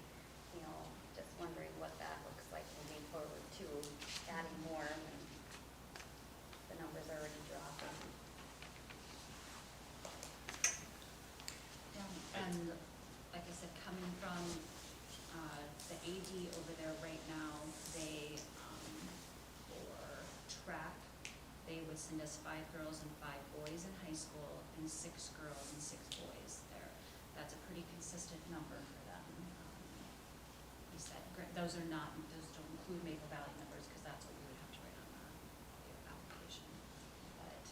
Just wondering what that looks like moving forward to adding more when the numbers are already dropping. And like I said, coming from the AD over there right now, they, for track, they would send us 5 girls and 5 boys in high school and 6 girls and 6 boys there. That's a pretty consistent number for them. He said, those don't include Maple Valley numbers because that's what we would have to write on the application. But,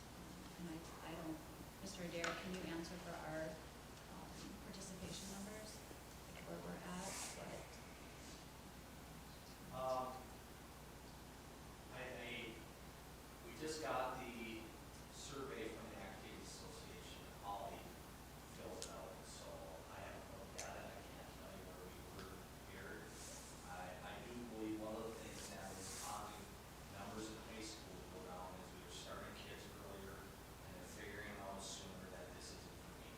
and I don't, Mr. Adair, can you answer for our participation numbers, like where we're at, but We just got the survey from the Activities Association, Holly filled it out, so I haven't looked at it, I can't tell you where we were here. I do believe one of the things that is causing numbers in high school to go down is we were starting kids earlier and they're figuring out sooner that this isn't for me.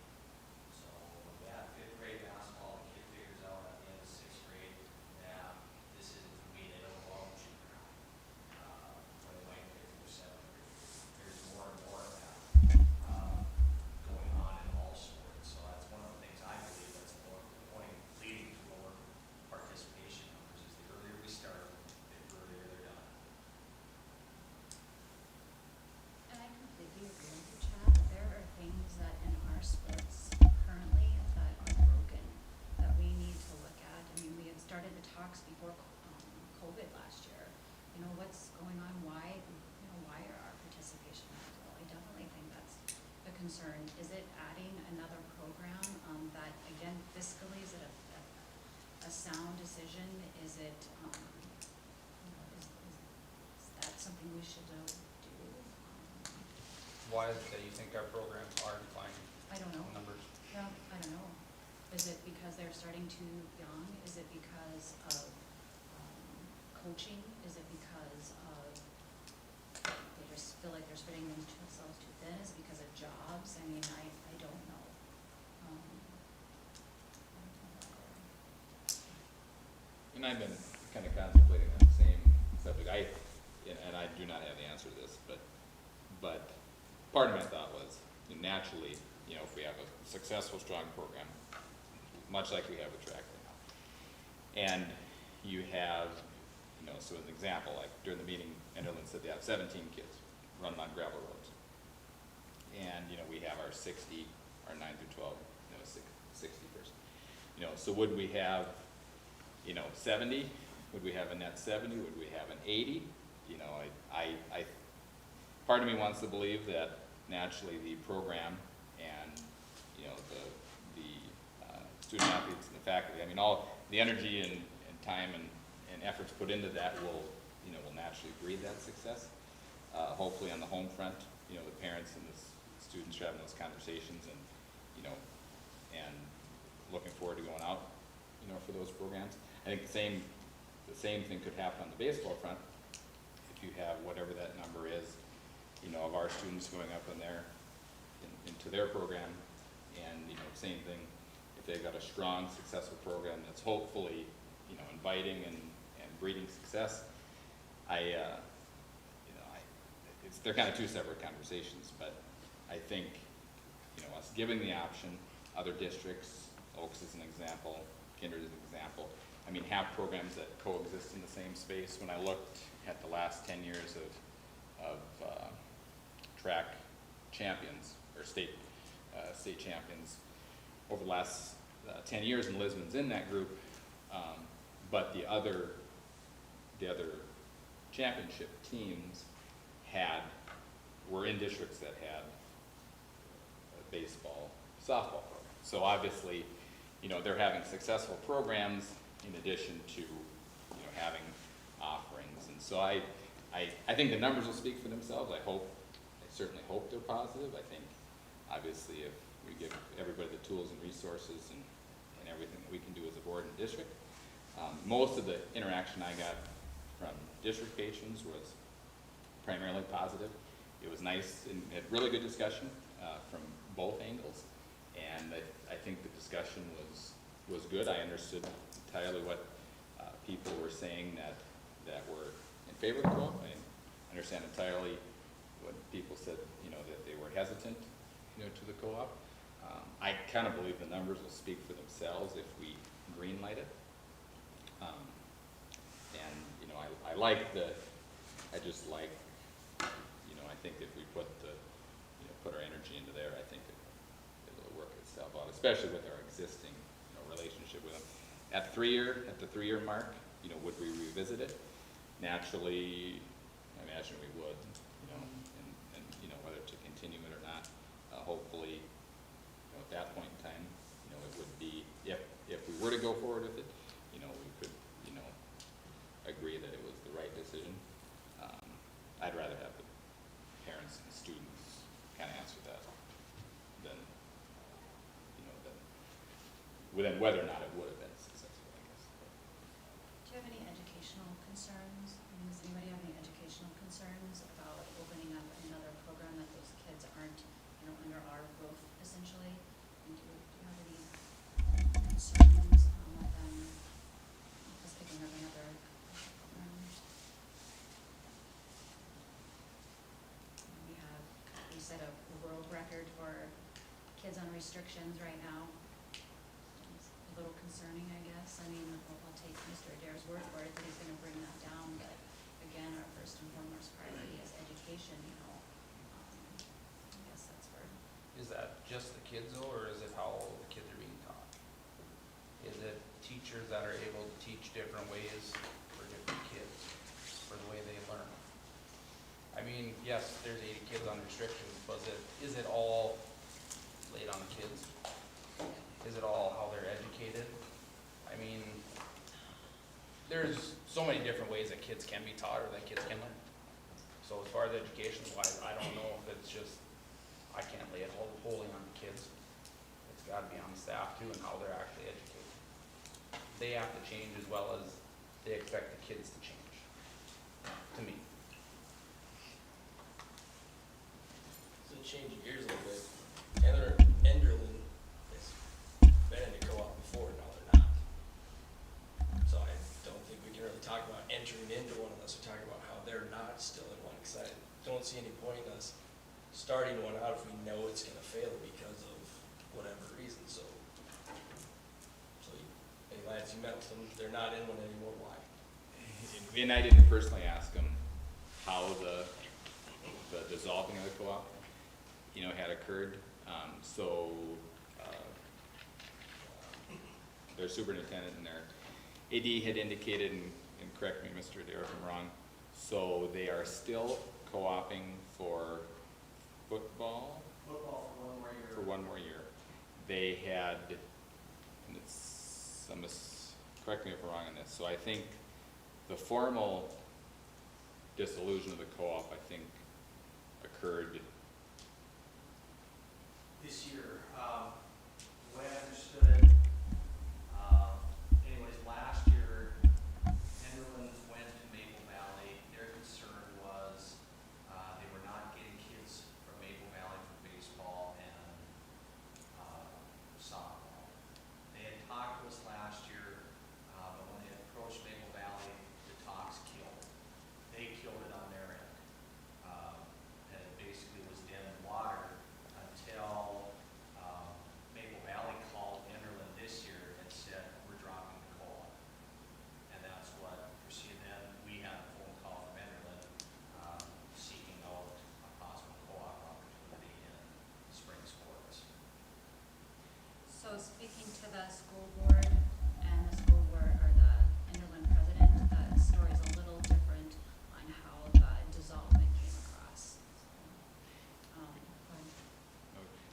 concern, is it adding another program, that, again, fiscally, is it a sound decision? Is it, you know, is that something we should do? Why is it that you think our programs are declining I don't know. numbers? No, I don't know. Is it because they're starting too young? Is it because of coaching? Is it because of they just feel like they're spreading themselves too thin? Is it because of jobs? I mean, I don't know. And I've been kind of contemplating that same subject. And I do not have the answer to this, but part of my thought was, you know, naturally, you know, if we have a successful, strong program, much like we have with track right now, and you have, you know, so as an example, like during the meeting, Enderlin said they have 17 kids running on gravel roads. And, you know, we have our 60, our 9 through 12, you know, 60 person. You know, so would we have, you know, 70? Would we have a net 70? Would we have an 80? You know, I part of me wants to believe that naturally the program and, you know, the student athletes and the faculty, I mean, all the energy and time and efforts put into that will, you know, will naturally breed that success. Hopefully on the home front, you know, the parents and the students are having those conversations and, you know, and looking forward to going out, you know, for those programs. I think the same thing could happen on the baseball front. If you have whatever that number is, you know, of our students going up in their, into their program, and, you know, same thing, if they've got a strong, successful program that's hopefully, you know, inviting and breeding success, they're kind of two separate conversations, but I think, you know, us giving the option, other districts, Oaks is an example, Kindred is an example, I mean, have programs that coexist in the same space. When I looked at the last 10 years of track champions, or state champions, over the last 10 years, and Lisbon's in that group, but the other championship teams were in districts that had a baseball, softball program. So obviously, you know, they're having successful programs in addition to, you know, having offerings. And so I think the numbers will speak for themselves. I certainly hope they're positive. I think obviously if we give everybody the tools and resources and everything that we can do as a board and district. Most of the interaction I got from district patrons was primarily positive. It was nice and had really good discussion from both angles, and I think the discussion was good. I understood entirely what people were saying that were in favor of the co-op. I understand entirely what people said, you know, that they were hesitant, you know, to the co-op. I kind of believe the numbers will speak for themselves if we green light it. And, you know, I just like, you know, I think if we put our energy into there, I think it'll work itself out, especially with our existing, you know, relationship with them. At the 3-year mark, you know, would we revisit it? Naturally, I imagine we would, you know, and you know, whether to continue it or not. Hopefully, you know, at that point in time, you know, it would be, if we were to go forward with it, you know, we could, you know, agree that it was the right decision. I'd rather have the parents and the students kind of answer that than, you know, than whether or not it would have been successful, I guess. Do you have any educational concerns? I mean, does anybody have any educational concerns about opening up another program that those kids aren't, you know, under our roof essentially? And do you have any concerns with them just picking up another program? We set a world record for kids on restrictions right now. It's a little concerning, I guess. I mean, I'll take Mr. Adair's word for it that he's gonna bring that down, but again, our first and foremost priority is education, you know. I guess that's where. Is that just the kids though, or is it how the kids are being taught? Is it teachers that are able to teach different ways for different kids, for the way they learn? I mean, yes, there's 80 kids on restrictions, but is it all different ways that kids can be taught or that kids can learn. So as far as education wise, I don't know if it's just, I can't lay it wholly on the kids. It's gotta be on the staff too and how they're actually educated. They have to change as well as they expect the kids to change, to me. So changing gears a little bit, Enderlin has been in the co-op before, now they're not. So I don't think we can really talk about entering into one unless we talk about how they're not still in one, because I don't see any point in us starting one out if we know it's gonna fail because of whatever reason, so. Hey Lance, you met with them, they're not in one anymore, why? And I didn't personally ask them how the dissolving of the co-op, you know, had occurred. Their superintendent and their AD had indicated, and correct me, Mr. Adair, if I'm wrong, so they are still co-oping for football? Football for 1 more year. For 1 more year. They had, and correct me if I'm wrong on this, so I think the formal dissolution of the co-op, I think, occurred This year, the way I understood it, anyways, last year, Enderlin went to Maple Valley. Their concern was, they were not getting kids from Maple Valley for baseball and, softball. They had talked to us last year, but when they approached Maple Valley, the talks killed. They killed it on their end. And it basically was dead in water until Maple Valley called Enderlin this year and said, we're dropping the co-op. And that's what proceeded. Then we had a phone call from Enderlin seeking out a possible co-op opportunity in spring sports. So speaking to the school board and the school board, or the Enderlin president, the story's a little different on how the dissolvement came across. Go ahead.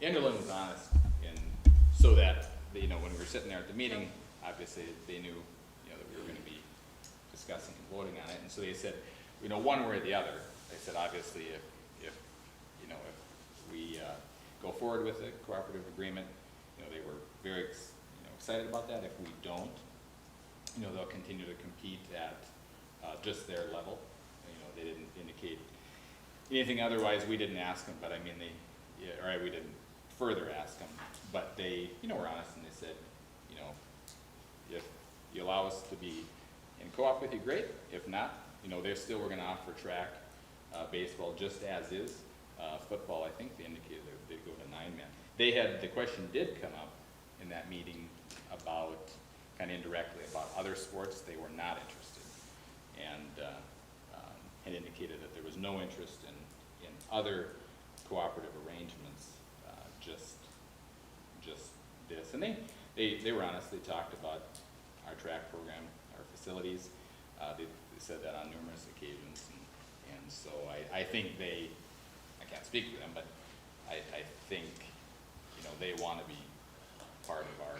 Enderlin was honest, and so that, you know, when we were sitting there at the meeting, obviously, they knew, you know, that we were gonna be discussing and voting on it, and so they said, you know, one way or the other. They said, obviously, if you know, if we go forward with the cooperative agreement, you know, they were very, excited about that. If we don't, you know, they'll continue to compete at just their level. You know, they didn't indicate anything otherwise. We didn't ask them, but I mean, we didn't further ask them, but they, you know, were honest, and they said, you know, if you allow us to be in co-op with you, great. If not, you know, we're gonna offer track, baseball just as is. Football, I think they indicated they'd go to 9-man. The question did come up in that meeting about, kind of indirectly, about other sports. They were not interested, and had indicated that there was no interest in other cooperative arrangements, just this. And they were honest. They talked about our track program, our facilities. They said that on numerous occasions, and so I think I can't speak for them, but I think, you know, they want to be part of our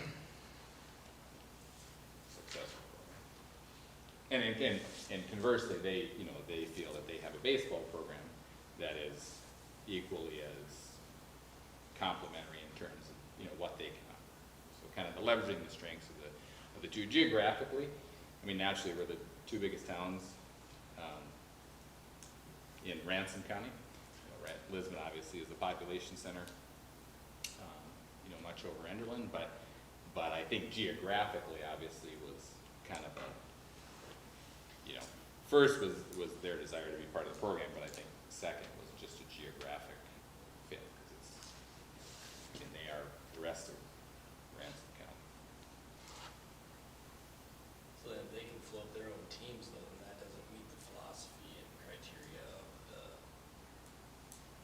successful program. And conversely, they feel that they have a baseball program that is equally as complementary in terms of, you know, what they can offer. So kind of leveraging the strengths of the two geographically. I mean, naturally, we're the two biggest towns in Ransom County. You know, Lisbon obviously is the population center, you know, much over Enderlin, but I think geographically, obviously, was kind of a, you know, first was their desire to be part of the program, but I think second was just a geographic fit, because they are the rest of Ransom County. So then they can float their own teams though, and that doesn't meet the philosophy and criteria of the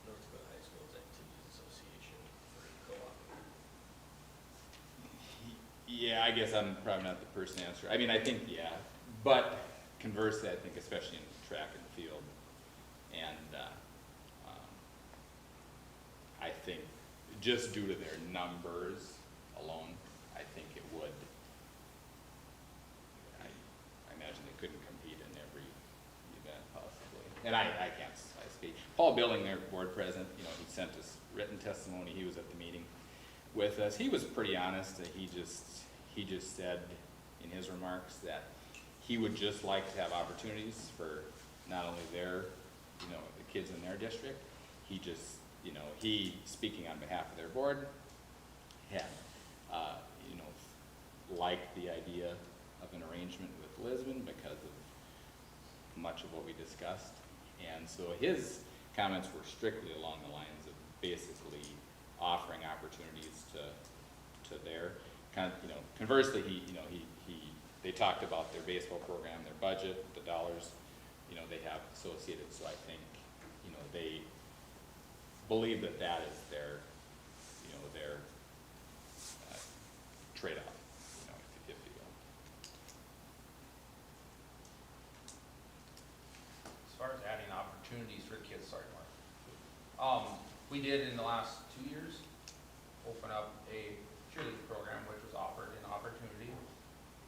North Dakota High Schools Activities Association for co-op. Yeah, I guess I'm probably not the person to answer. I mean, I think, yeah, but conversely, I think especially in track and field, and I think just due to their numbers alone, I think it would, I imagine they couldn't compete in and I can't speak. Paul Billing, their board president, you know, he sent us written testimony, he was at the meeting with us. He was pretty honest, that he just said in his remarks that he would just like to have opportunities for not only their, you know, the kids in their district. He just, you know, he, speaking on behalf of their board, had, you know, liked the idea of an arrangement with Lisbon because of much of what we discussed. And so his comments were strictly along the lines of basically offering opportunities to their, kind of, you know, conversely, they talked about their baseball program, their budget, the dollars, you know, they have associated, so I think, you know, they believe that that is their, you know, their trade-off, you know, if you will. As far as adding opportunities for kids, sorry, Mark. We did in the last 2 years, open up a cheerleading program, which was offered an opportunity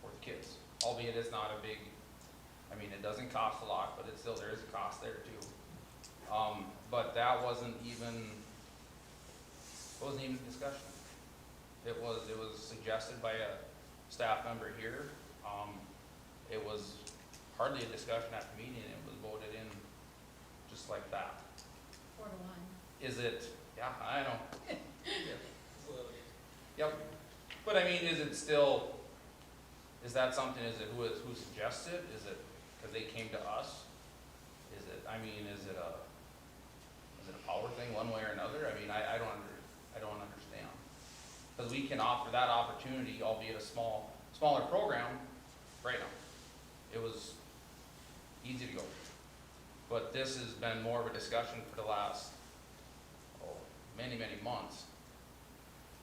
for the kids. Albeit it's not a big, I mean, it doesn't cost a lot, but it's still, there is a cost there too. But that wasn't even a discussion. It was suggested by a staff member here. It was hardly a discussion at the meeting, it was voted in just like that. 4-1. Is it, yeah, I know. Yep, but I mean, is it still, is that something, is it who suggested, is it because they came to us? Is it, I mean, is it a power thing one way or another? I mean, I don't understand. Because we can offer that opportunity, albeit a smaller program, right now. It was easy to go. But this has been more of a discussion for the last, many, many months.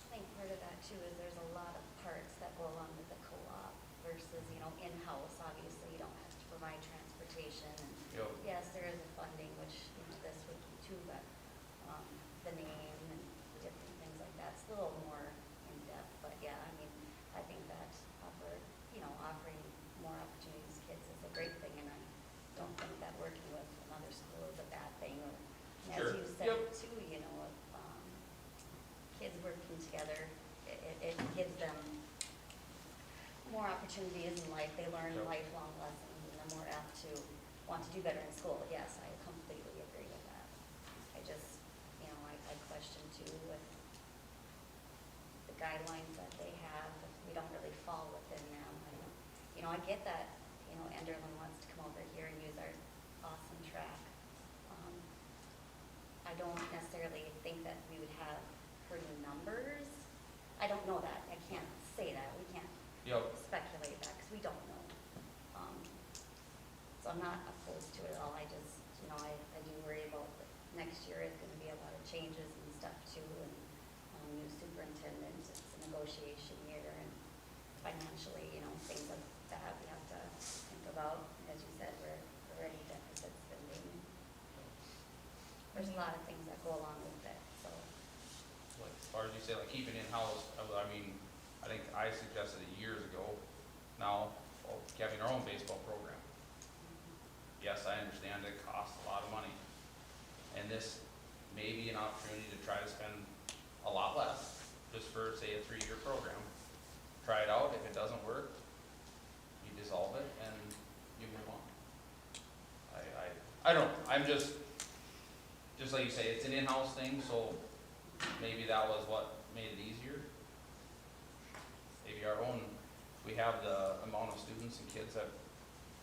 I think part of that too is there's a lot of parts that go along with the co-op versus, you know, in-house, obviously you don't have to provide transportation. And Yep. yes, there is a funding, which, you know, this would be too, but, the name and different things like that's a little more in-depth, but yeah, I mean, I think that offering more opportunities to kids is a great thing, and I don't think that working with another school is a bad thing, or, Sure. as you said too, you know, kids working together, it gives them more opportunities in life. They learn Yep. lifelong lessons, and they're more apt to want to do better in school. Yes, I completely agree with that. I just, I question too with the guidelines that they have, if we don't really fall within them. I get that, Enderlin wants to come over here and use our awesome track. I don't necessarily think that we would have herd numbers. I don't know that. I can't say that. We can't Yep. speculate that because we don't know. So I'm not opposed to it at all. I just, I do worry about next year is going to be a lot of changes and stuff too, and new superintendent. It's a negotiation year, and financially, things like that we have to think about. As you said, we're already deficit spending. There's a lot of things that go along with it, so. Like, as far as you say, like keeping in-house, I mean, I think I suggested it years ago, now, having our own baseball program. Yes, I understand it costs a lot of money, and this may be an opportunity to try to spend a lot less, just for, say, a 3-year program. Try it out, if it doesn't work, you dissolve it, and you move on. I don't know, I'm just like you say, it's an in-house thing, so maybe that was what made it easier. Maybe our own, we have the amount of students and kids that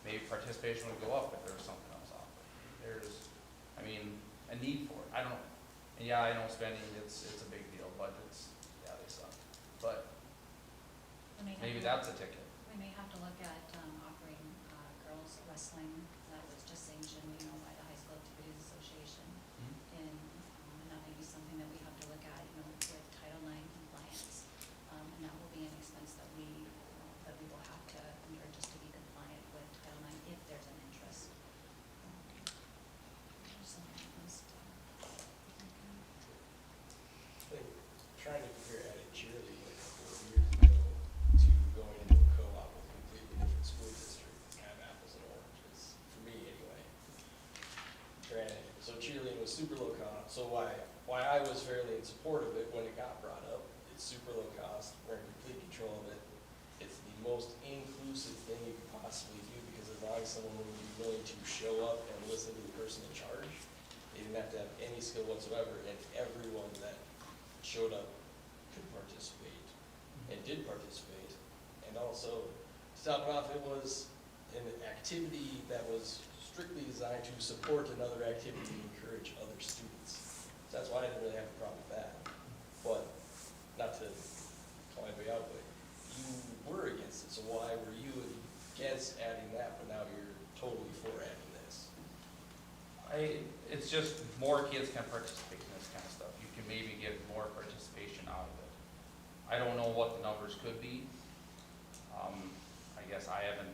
maybe participation would go up if there was something else out there. There's, a need for it, I don't know. And yeah, I know spending, it's a big deal, budgets, yeah, they suck. But maybe that's a ticket. We may have to look at offering girls wrestling. That was just sanctioned, by the High School Activities Association. And that may be something that we have to look at, with Title IX compliance. And that will be an expense that we will have to endure just to be compliant with Title IX if there's an interest. There's something else to think of. I think trying to compare adding cheerleading a couple of years ago to going into a co-op with a completely different school district is kind of apples and oranges, for me anyway. was super low cost, so why I was fairly in support of it when it got brought up, it's super low cost, we're in complete control of it. It's the most inclusive thing you could possibly do, because as long as someone would be willing to show up and listen to the person in charge, they didn't have to have any skill whatsoever, and everyone that showed up could participate, and did participate. And also, to top it off, it was an activity that was strictly designed to support another activity and encourage other students. So that's why I didn't really have a problem with that. But, not to call anybody out, but you were against it, so why were you against adding that, but now you're totally for adding this? It's just more kids can participate in this kind of stuff. You can maybe get more participation out of it. I don't know what the numbers could be. I guess I haven't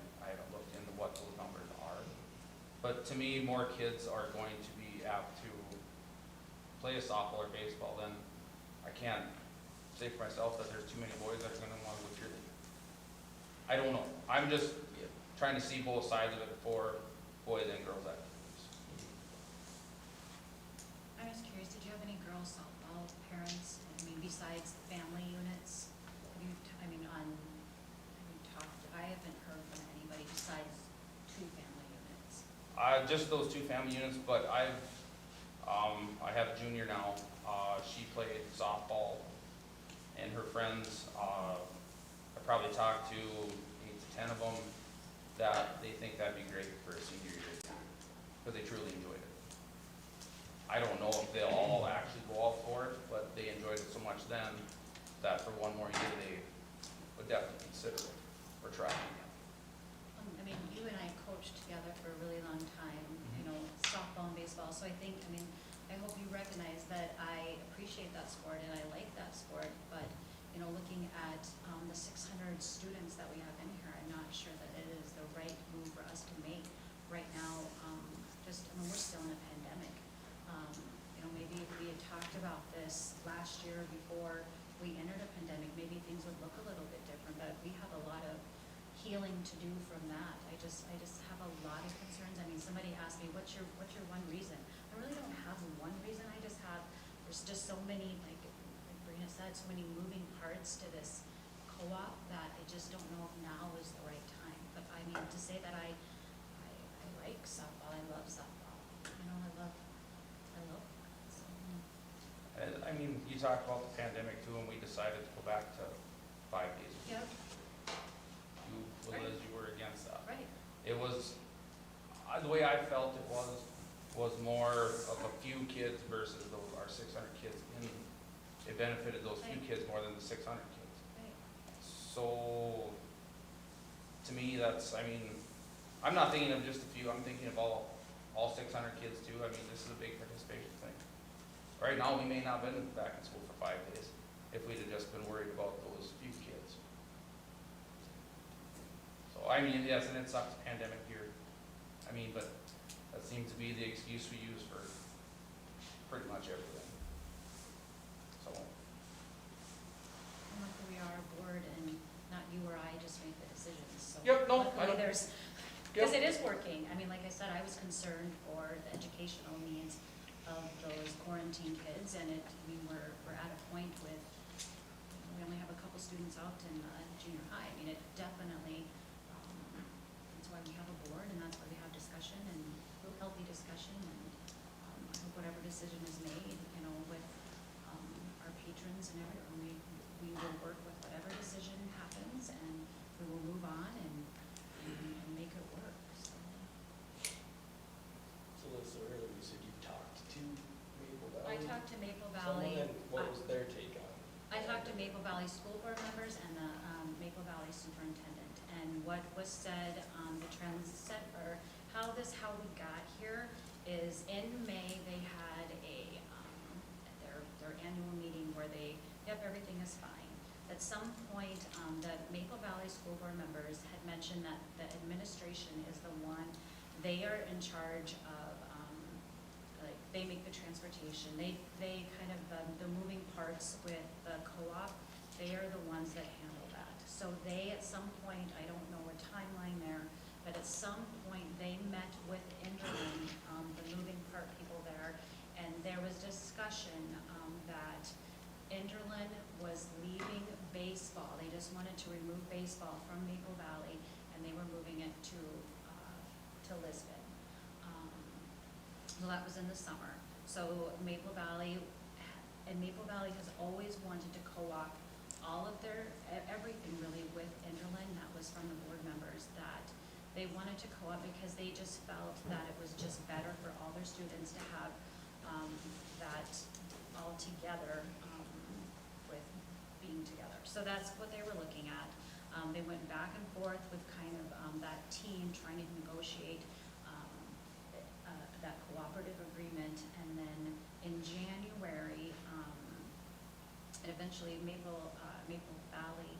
looked into what those numbers are. But to me, more kids are going to be apt to play a softball or baseball. Then I can't say for myself that there's too many boys that are gonna want to go cheerleading. I don't know. I'm just trying to see both sides of it for boys and girls activities. I'm just curious, did you have any girls softball parents, I mean, besides family units? Have you, I haven't heard from anybody besides 2 family units. Just those 2 family units, but I have a junior now. She played softball, and her friends, I probably talked to 8 to 10 of them, that they think that'd be great for a senior year, because they truly enjoyed it. I don't know if they'll all actually go out for it, but they enjoyed it so much then, that for one more year, they would definitely consider it, or try it again. I mean, you and I coached together for a really long time, you know, softball and baseball, so I think, I hope you recognize that I appreciate that sport and I like that sport, but, you know, looking at the 600 students that we have in here, I'm not sure that it is the right move for us to make right now. We're still in a pandemic. You know, maybe if we had talked about this last year before we entered a pandemic, maybe things would look a little bit different, but we have a lot of healing to do from that. I just have a lot of concerns. I mean, somebody asked me, what's your one reason? I really don't have one reason. There's just so many, like Brina said, so many moving parts to this co-op that I just don't know if now is the right time. But I mean, to say that I like softball, I love softball. You know, I love that. So, I mean, you talked about the pandemic too, and we decided to go back to 5 days a week. yeah, Liz, you were against that. right. It was, the way I felt it was more of a few kids versus our 600 kids. It benefited those few kids more than the 600 kids. Right. So, to me, I'm not thinking of just a few, I'm thinking of all 600 kids too. I mean, this is a big participation thing. Right now, we may not have been back in school for 5 days if we'd have just been worried about those few kids. So, I mean, yes, and it sucks, pandemic year. I mean, but that seems to be the excuse we use for pretty much everything. So, And luckily we are a board and not you or I just make the decisions, so. Yep, no, I luckily don't- because it is working. I mean, like I said, I was concerned for the educational needs of those quarantine kids, and we're at a point with, we only have a couple students out in junior high. I mean, it definitely, that's why we have a board, and that's why we have discussion and healthy discussion, and I hope whatever decision is made, you know, with our patrons and everyone, we will work with whatever decision happens, and we will move on and make it work, so. So Liz, earlier you said you talked to Maple Valley? I talked to Maple Valley. Someone, and what was their take on it? I talked to Maple Valley school board members and the Maple Valley superintendent, and what was said, the transit, or how we got here is in May, they had their annual meeting where everything is fine. At some point, the Maple Valley school board members had mentioned that the administration is the one, they are in charge of, like, they make the transportation, they kind of, the moving parts with the co-op, they are the ones that handle that. So they, at some point, I don't know a timeline there, but at some point, they met with Enderlin, the moving part people there, and there was discussion, that Enderlin was leaving baseball. They just wanted to remove baseball from Maple Valley, and they were moving it to Lisbon. So that was in the summer. So Maple Valley has always wanted to co-op all of their, everything really with Enderlin. That was from the board members, that they wanted to co-op because they just felt that it was just better for all their students to have that all together with being together. So that's what they were looking at. They went back and forth with kind of that team trying to negotiate that cooperative agreement, and then in January, and eventually Maple Valley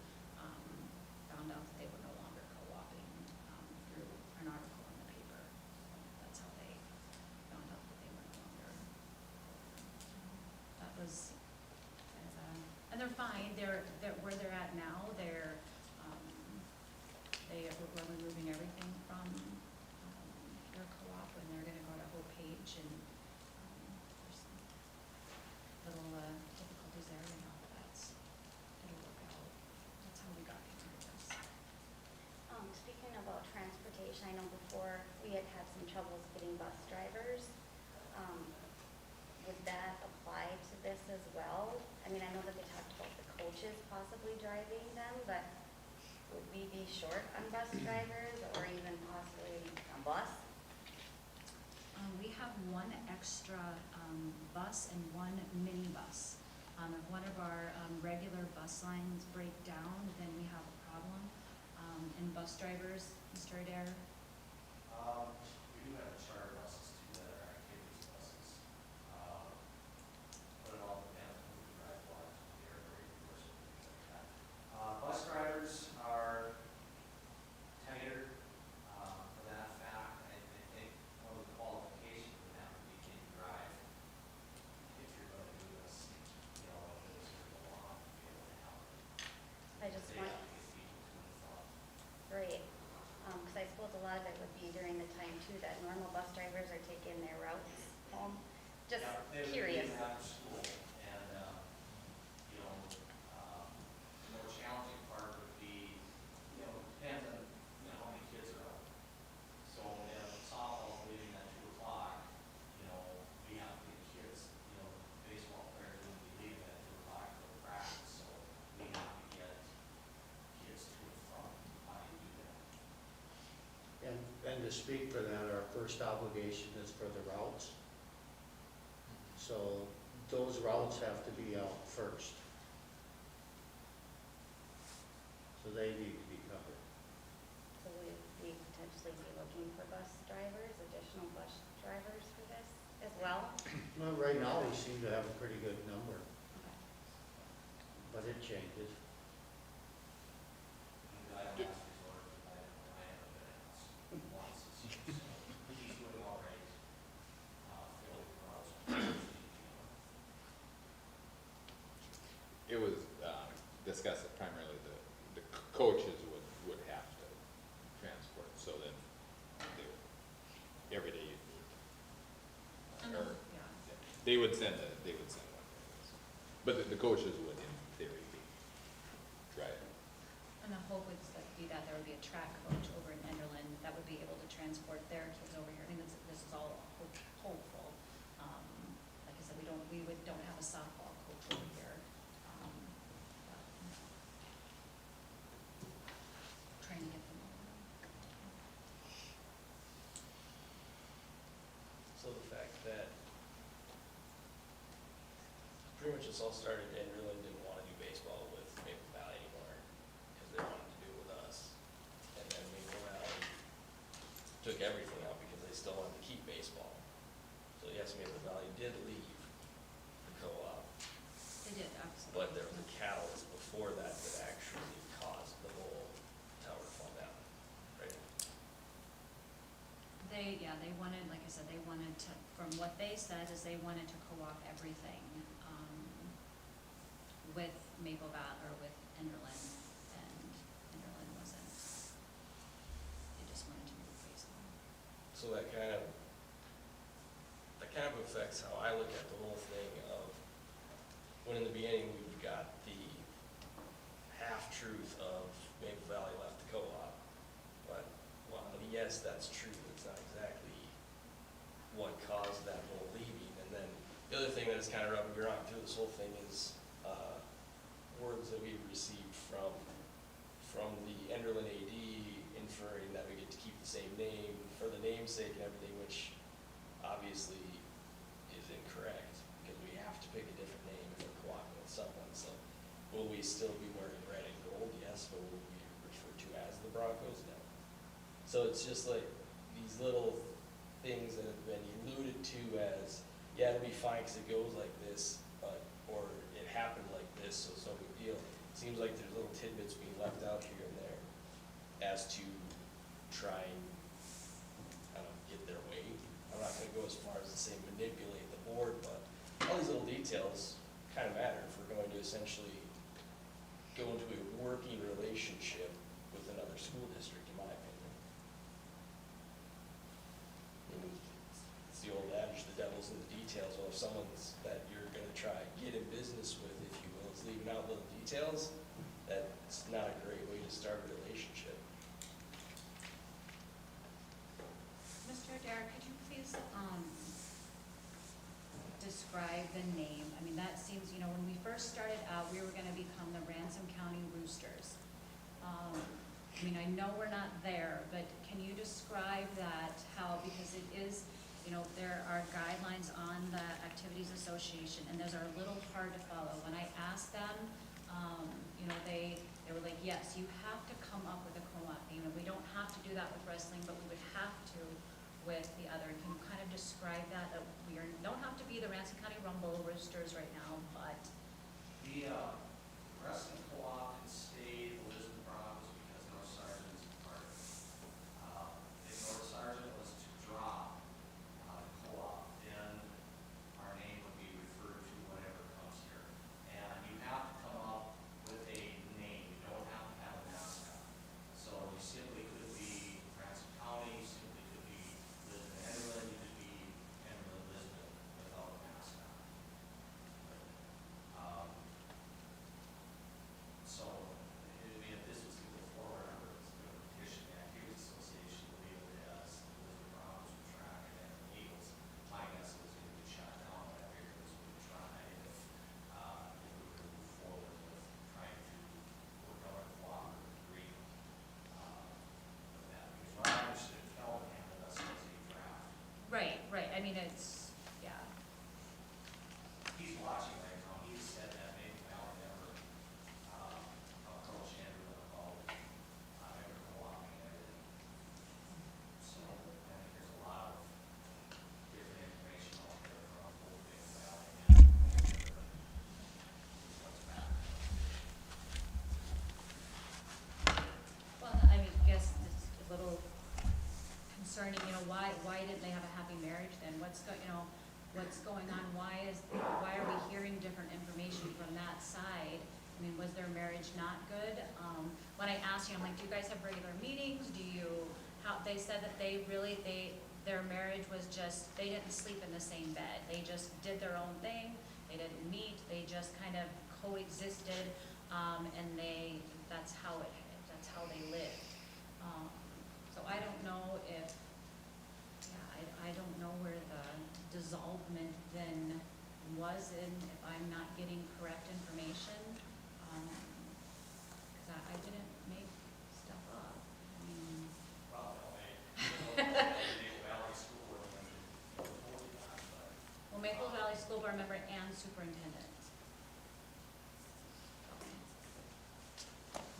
found out that they were no longer co-oping through an article in the paper. So that's how they found out that they were no longer. That was, and they're fine. They're where they're at now. We're removing everything from their co-op, and they're going to go to Hope Page, and there's some little difficulties there, and all it'll work out. That's how we got into this. Speaking about transportation, I know before we had some troubles getting bus drivers. Would that apply to this as well? I mean, I know that they talked about the coaches possibly driving them, but would we be short on bus drivers, or even possibly a bus? We have one extra bus and one minibus. If one of our regular bus lines break down, then we have a problem. And bus drivers, Mr. Adair? We do have charter buses too that are activities buses. But it all depends on who we drive what, the airport, or things like that. Bus drivers are tenured for that fact. I think one of the qualifications for that would be can you drive if you're going to do this, you know, if it's going to go on, to be able to help. I just They want, have to get people to and from. great, because I suppose a lot of it would be during the time too that normal bus drivers are taking their routes home. Just Yeah, they would curious. leave after school, and, you know, the more challenging part would be, you know, depends on, you know, how many kids are out. So if softball's leaving at 2:00, you know, we have to get kids, you know, baseball players wouldn't be leaving at 2:00 for practice, so we have to get kids to and from. How do you do that? And to speak for that, our first obligation is for the routes. So those routes have to be out first. So they need to be covered. So we potentially be looking for bus drivers, additional bus drivers for this as well? Well, right now, we seem to have a pretty good number, Okay. but it changes. And I have last resort, I have been asked once, so he's doing all right. Filling the routes. It was discussed that primarily the coaches would have to transport, so then they would, every day you'd move. Or Yeah. they would send one. But the coaches would, in theory, be driving. And the hope would be that there would be a track coach over in Enderlin that would be able to transport their kids over here. I think this is all hopeful. Like I said, we don't have a softball coach over here. Trying to get them over. So the fact that pretty much this all started, Enderlin didn't want to do baseball with Maple Valley anymore, because they wanted to do it with us. And then Maple Valley took everything out because they still wanted to keep baseball. So yes, Maple Valley did leave the co-op, They did, absolutely. but there was a catalyst before that that actually caused the whole tower to fall down, right? They wanted, like I said, they wanted to, from what they said, is they wanted to co-op everything with Maple Valley, or with Enderlin, and Enderlin wasn't. They just wanted to move baseball. So that kind of affects how I look at the whole thing of, when in the beginning we've got the half-truth of Maple Valley left the co-op. But, well, yes, that's true, it's not exactly what caused that whole leaving. And then the other thing that is kind of rubbing me wrong through this whole thing is, words that we've received from the Enderlin AD inferring that we get to keep the same name for the namesake and everything, which obviously is incorrect, because we have to pick a different name if we're co-oping with someone. So will we still be wearing red and gold? Yes. But will we be referred to as the Broncos? No. So it's just like these little things that have been alluded to as, yeah, it'll be fine because it goes like this, but, or it happened like this, so it's no big deal. Seems like there's little tidbits being left out here and there as to try and, I don't know, get their way. I'm not gonna go as far as to say manipulate the board, but all these little details kind of matter if we're going to essentially go into a working relationship with another school district, in my opinion. It's the old adage, the devil's in the details. Well, if someone's that you're gonna try and get in business with, if you will, is leaving out little details, that's not a great way to start a relationship. Mr. Adair, could you please, describe the name? I mean, that seems, you know, when we first started out, we were gonna become the Ransom County Roosters. I mean, I know we're not there, but can you describe that, how, because it is, you know, there are guidelines on the Activities Association, and those are a little hard to follow. When I asked them, you know, they were like, yes, you have to come up with a co-op name, and we don't have to do that with wrestling, but we would have to with the other. Can you kind of describe that, that we don't have to be the Ransom County Rumble Roosters right now, but The wrestling co-op can stay the Lisbon Broncos because North Sergeant is part of it. If North Sergeant was to drop co-op, then our name would be referred to whatever comes here. And you have to come up with a name. You don't have to have a mascot. So you simply could be Ransom County, you simply could be Lisbon Enderlin, you could be Enderlin Lisbon without a mascot. So, I mean, if this was to go forward, I would petition the Activities Association to leave it as the Lisbon Broncos would try, and then the Eagles, my guess was going to be shot down, but I figured this would try if we were to move forward with trying to work out a cooperative agreement with that. Because what I understood, Kelvin handled us as a draft. right, I mean, it's, yeah. He's watching right now. He said that maybe Val never approached Andrew about ever co-oping and everything. So I think there's a lot of different information out there from both Big Valley and what's back. Well, I mean, I guess it's a little concerning, you know, why didn't they have a happy marriage then? What's going on? Why are we hearing different information from that side? I mean, was their marriage not good? When I asked you, I'm like, do you guys have regular meetings? They said that their marriage was just, they didn't sleep in the same bed. They just did their own thing. They didn't meet. They just kind of coexisted, and that's how they lived. So I don't know if, I don't know where the dissolvement then was in, if I'm not getting correct information. Because I didn't make stuff up. I mean, Well, Maple Valley School Board member told you that, but well, Maple Valley School Board member and superintendent.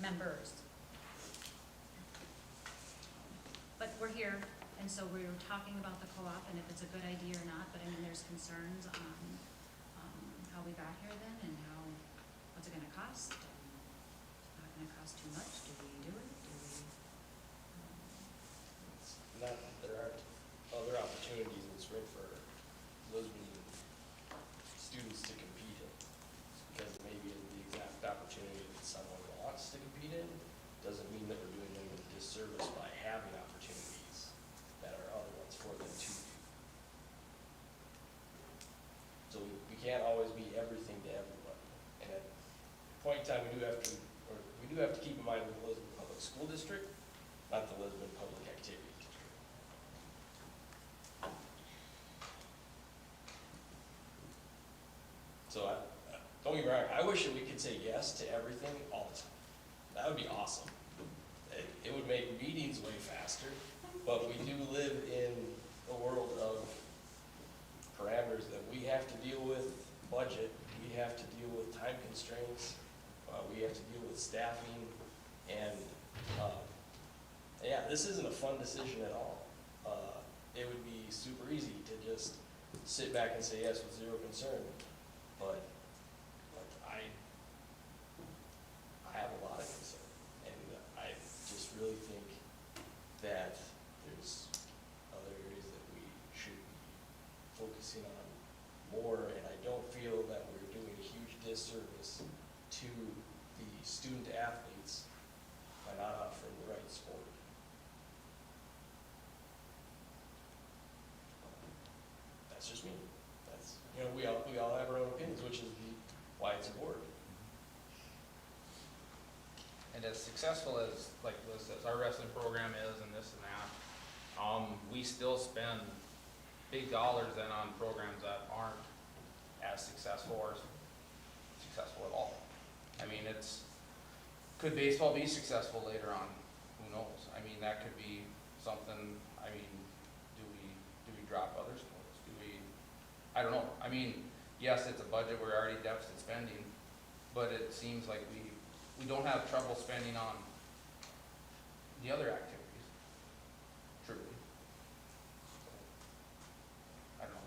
Members. But we're here, and so we were talking about the co-op and if it's a good idea or not, but I mean, there's concerns on how we got here then and what's it gonna cost? It's not gonna cost too much, do we do it, Not that there aren't other opportunities in spring for Lisbon students to compete in. Because it may be the exact opportunity that someone wants to compete in, doesn't mean that we're doing them a disservice by having opportunities that are other ones for them to do. can't always be everything to everybody. And at a point in time, we do have to keep in mind the Lisbon Public School District, not the Lisbon Public Activity District. So don't get me wrong, I wish that we could say yes to everything all the time. That would be awesome. It would make meetings way faster, but we do live in a world of parameters that we have to deal with, budget, we have to deal with time constraints, we have to deal with staffing, and, yeah, this isn't a fun decision at all. It would be super easy to just sit back and say yes with zero concern, but I have a lot of concern, and I just really think that there's other areas that we should be focusing on more, and I don't feel that we're doing a huge disservice to the student athletes by not offering the right sport. That's just me. That's, we all have our own opinions, which is why it's a board. And as successful as, like Liz says, our wrestling program is and this and that, we still spend big dollars then on programs that aren't as successful or successful at all. I mean, could baseball be successful later on? Who knows? I mean, that could be something, I mean, do we drop other sports? I don't know. I mean, yes, it's a budget, we're already deficit spending, but it seems like we don't have trouble spending on the other activities, truly. I don't know.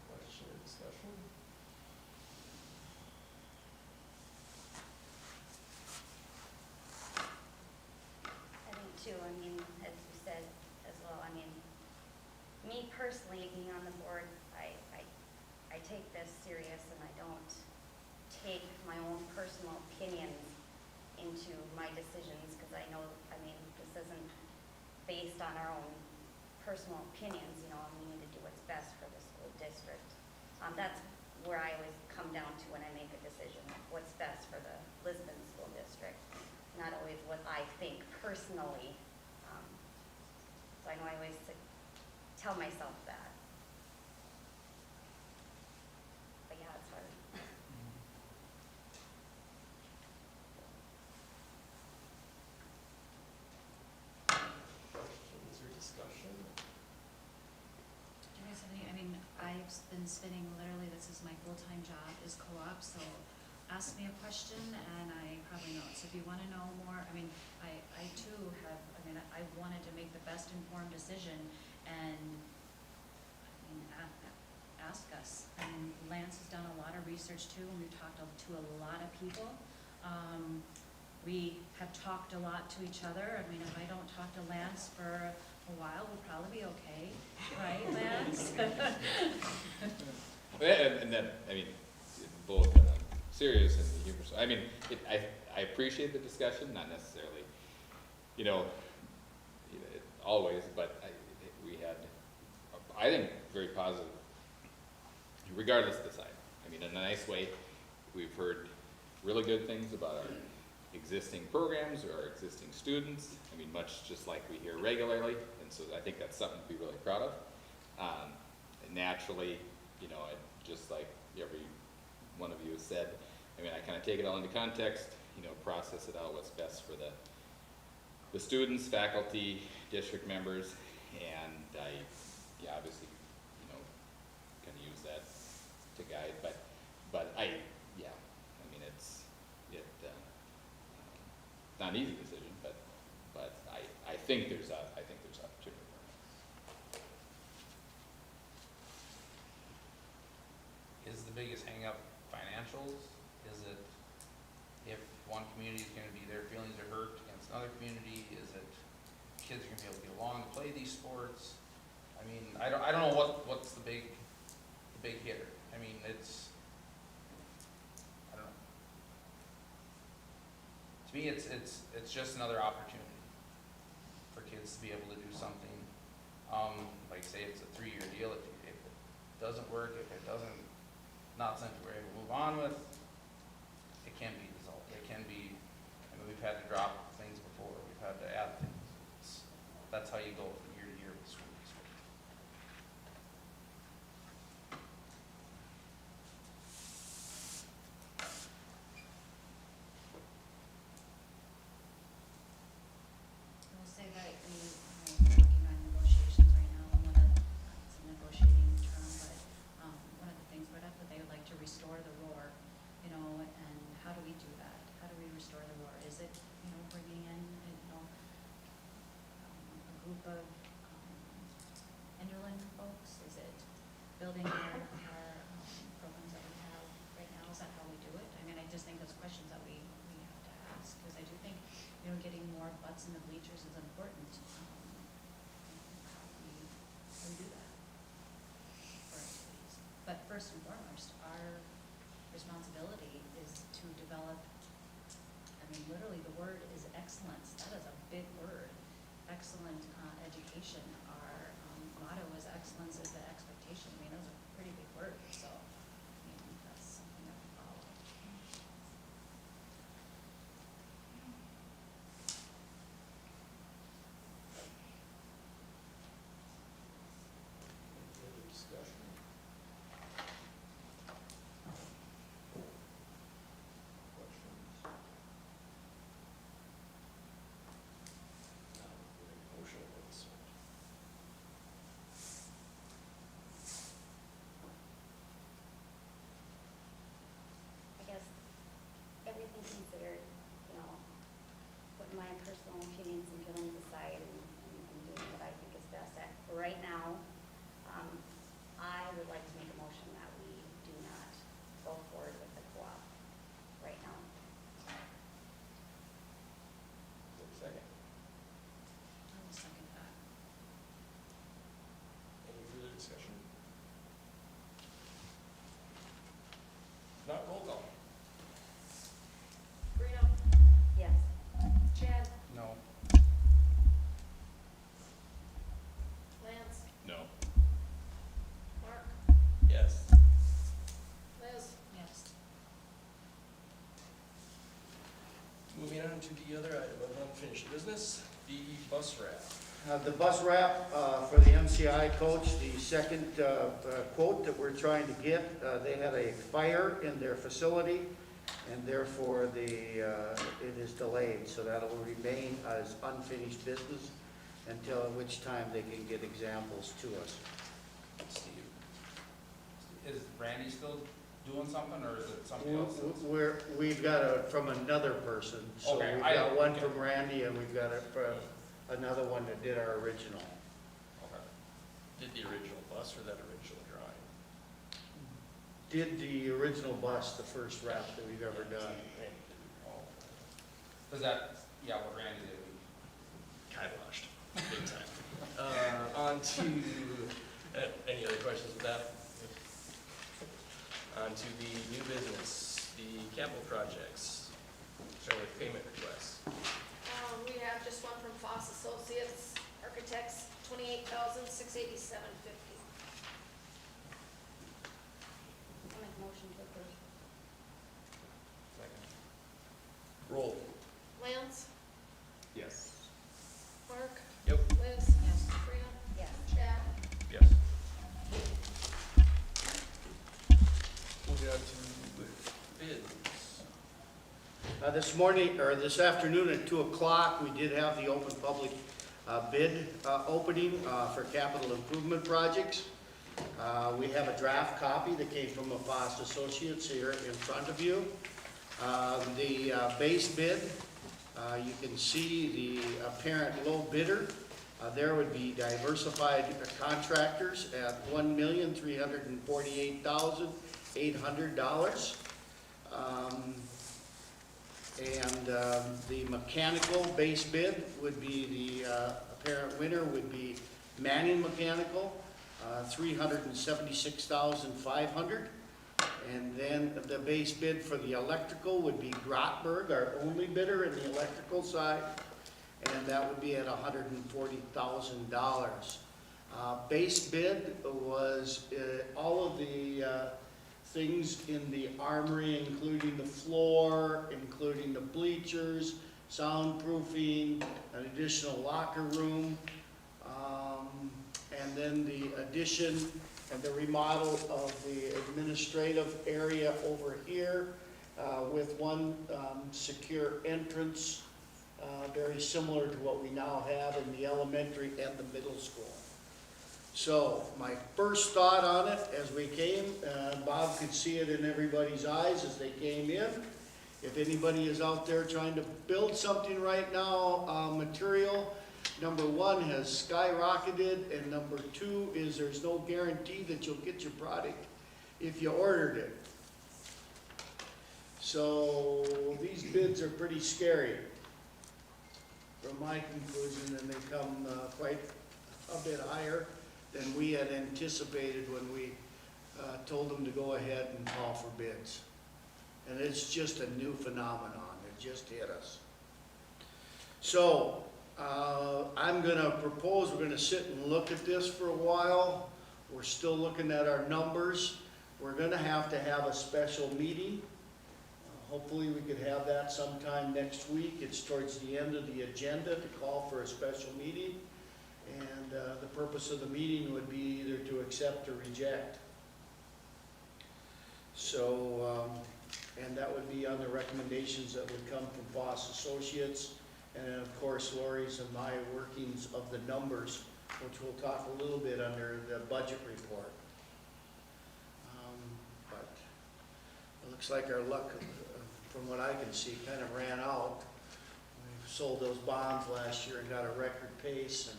Question or discussion? I think too, I mean, as you said as well, I mean, me personally, being on the board, I take this serious and I don't take my own personal opinions into my decisions, because I know, I mean, this isn't based on our own personal opinions, and we need to do what's best for the school district. That's where I always come down to when I make a decision, what's best for the Lisbon School District, not always what I think personally. So I know I always tell myself that. But yeah, it's hard. Questions or discussion? Do you guys have any, I mean, I've been spending, literally, this is my full-time job, is co-op, so ask me a question and I probably know it. So if you wanna know more, I mean, I too have, I wanted to make the best informed decision, and, ask us. And Lance has done a lot of research too, and we've talked to a lot of people. We have talked a lot to each other. I mean, if I don't talk to Lance for a while, we'll probably be okay, right, Lance? And then, I mean, both serious and humorous. I mean, I appreciate the discussion, not necessarily, always, but we had, I think, very positive, regardless of the side. I mean, in a nice way, we've heard really good things about our existing programs or our existing students. I mean, much just like we hear regularly, and so I think that's something to be really proud of. And naturally, just like every one of you has said, I mean, I kind of take it all into context, process it out, what's best for the students, faculty, district members, and I, obviously, kind of use that to guide, but it's not an easy decision, but I think there's opportunity for it. Is the biggest hang up financials? Is it if one community is gonna be, their feelings are hurt against another community? Is it kids are gonna be able to get along to play these sports? I mean, I don't know what's the big hitter. I mean, I don't know. To me, it's just another opportunity. kids to be able to do something. Like say it's a 3-year deal, if it doesn't work, if it doesn't, not something we're able to move on with, it can be dissolved, it can be, I mean, we've had to drop things before, we've had to add things. That's how you go from year to year with school district. I'll say that we're working on negotiations right now, and one of, it's a negotiating term, but, one of the things brought up that they would like to restore the roar, you know, and how do we do that? How do we restore the roar? Is it, you know, bringing in, you know, a group of, Enderlin folks? Is it building our programs that we have right now? Is that how we do it? I mean, I just think those questions that we have to ask, because I do think, you know, getting more butts in the bleachers is important. How we do that for our cities. But first and foremost, our responsibility is to develop, I mean, literally the word is excellence. That is a big word. Excellent education. Our motto is excellence is the expectation. I mean, those are pretty big words, so I mean, that's something that we follow. Any other discussion? Questions? Now, we'll make a motion on this one. I guess, everything considered, you know, putting my personal opinions and feelings aside and doing what I think is best. Right now, I would like to make a motion that we do not go forward with the co-op right now. Second. I will second that. Any further discussion? Not roll call. Sabrina, Yes. Chad, No. Lance, No. Mark, Yes. Liz. Yes. Moving on to the other item of unfinished business, the bus wrap. The bus wrap for the MCI coach, the second quote that we're trying to get, they had a fire in their facility, and therefore it is delayed, so that will remain as unfinished business until at which time they can get examples to us. Steve. Is Randy still doing something, or is it somebody else? We've got it from another person, so Okay, we've got one from Randy, and we've got it from another one that did our original. Okay. Did the original bus or that original drawing? Did the original bus, the first wrap that we've ever done. Oh. Does that, yeah, what Randy did, we Kiboshed, big time. On to, any other questions with that? On to the new business, the capital projects, starting with payment requests. We have just one from Foss Associates Architects, $28,687.50. I'll make a motion to approve. second. Roll. Lance, Yes. Mark, Yep. Liz. Yes. Sabrina, Yes. Chad. Yes. Moving on to bids. This morning, or this afternoon at 2 o'clock, we did have the open public bid opening for capital improvement projects. We have a draft copy that came from Foss Associates here in front of you. The base bid, you can see the apparent low bidder. There would be Diversified Contractors at $1,348,800. And the mechanical base bid would be, the apparent winner would be Manning Mechanical, $376,500. And then the base bid for the electrical would be Grotberg, our only bidder in the electrical side, and that would be at $140,000. Base bid was all of the things in the armory, including the floor, including the bleachers, soundproofing, an additional locker room, and then the addition and the remodel of the administrative area over here with one secure entrance, very similar to what we now have in the elementary and the middle school. So my first thought on it as we came, Bob could see it in everybody's eyes as they came in. If anybody is out there trying to build something right now, material, number one has skyrocketed, and number two is there's no guarantee that you'll get your product if you ordered it. So these bids are pretty scary from my conclusion, and they come quite a bit higher than we had anticipated when we told them to go ahead and call for bids. And it's just a new phenomenon. It just hit us. So I'm going to propose we're going to sit and look at this for a while. We're still looking at our numbers. We're going to have a special meeting. Hopefully we could have that sometime next week. It's towards the end of the agenda to call for a special meeting. And the purpose of the meeting would be either to accept or reject. So, and that would be on the recommendations that would come from Foss Associates. And then of course Lori's and my workings of the numbers, which we'll talk a little bit under the budget report. But it looks like our luck, from what I can see, kind of ran out. We sold those bonds last year and got a record pace, and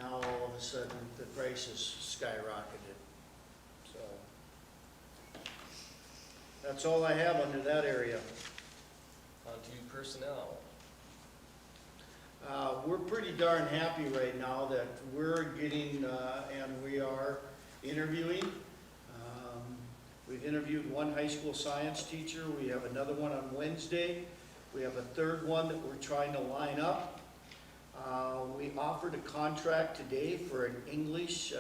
now all of a sudden the prices skyrocketed. So that's all I have under that area. On to personnel. We're pretty darn happy right now that we're getting, and we are interviewing. We've interviewed one high school science teacher. We have another one on Wednesday. We have a third one that we're trying to line up. We offered a contract today for an English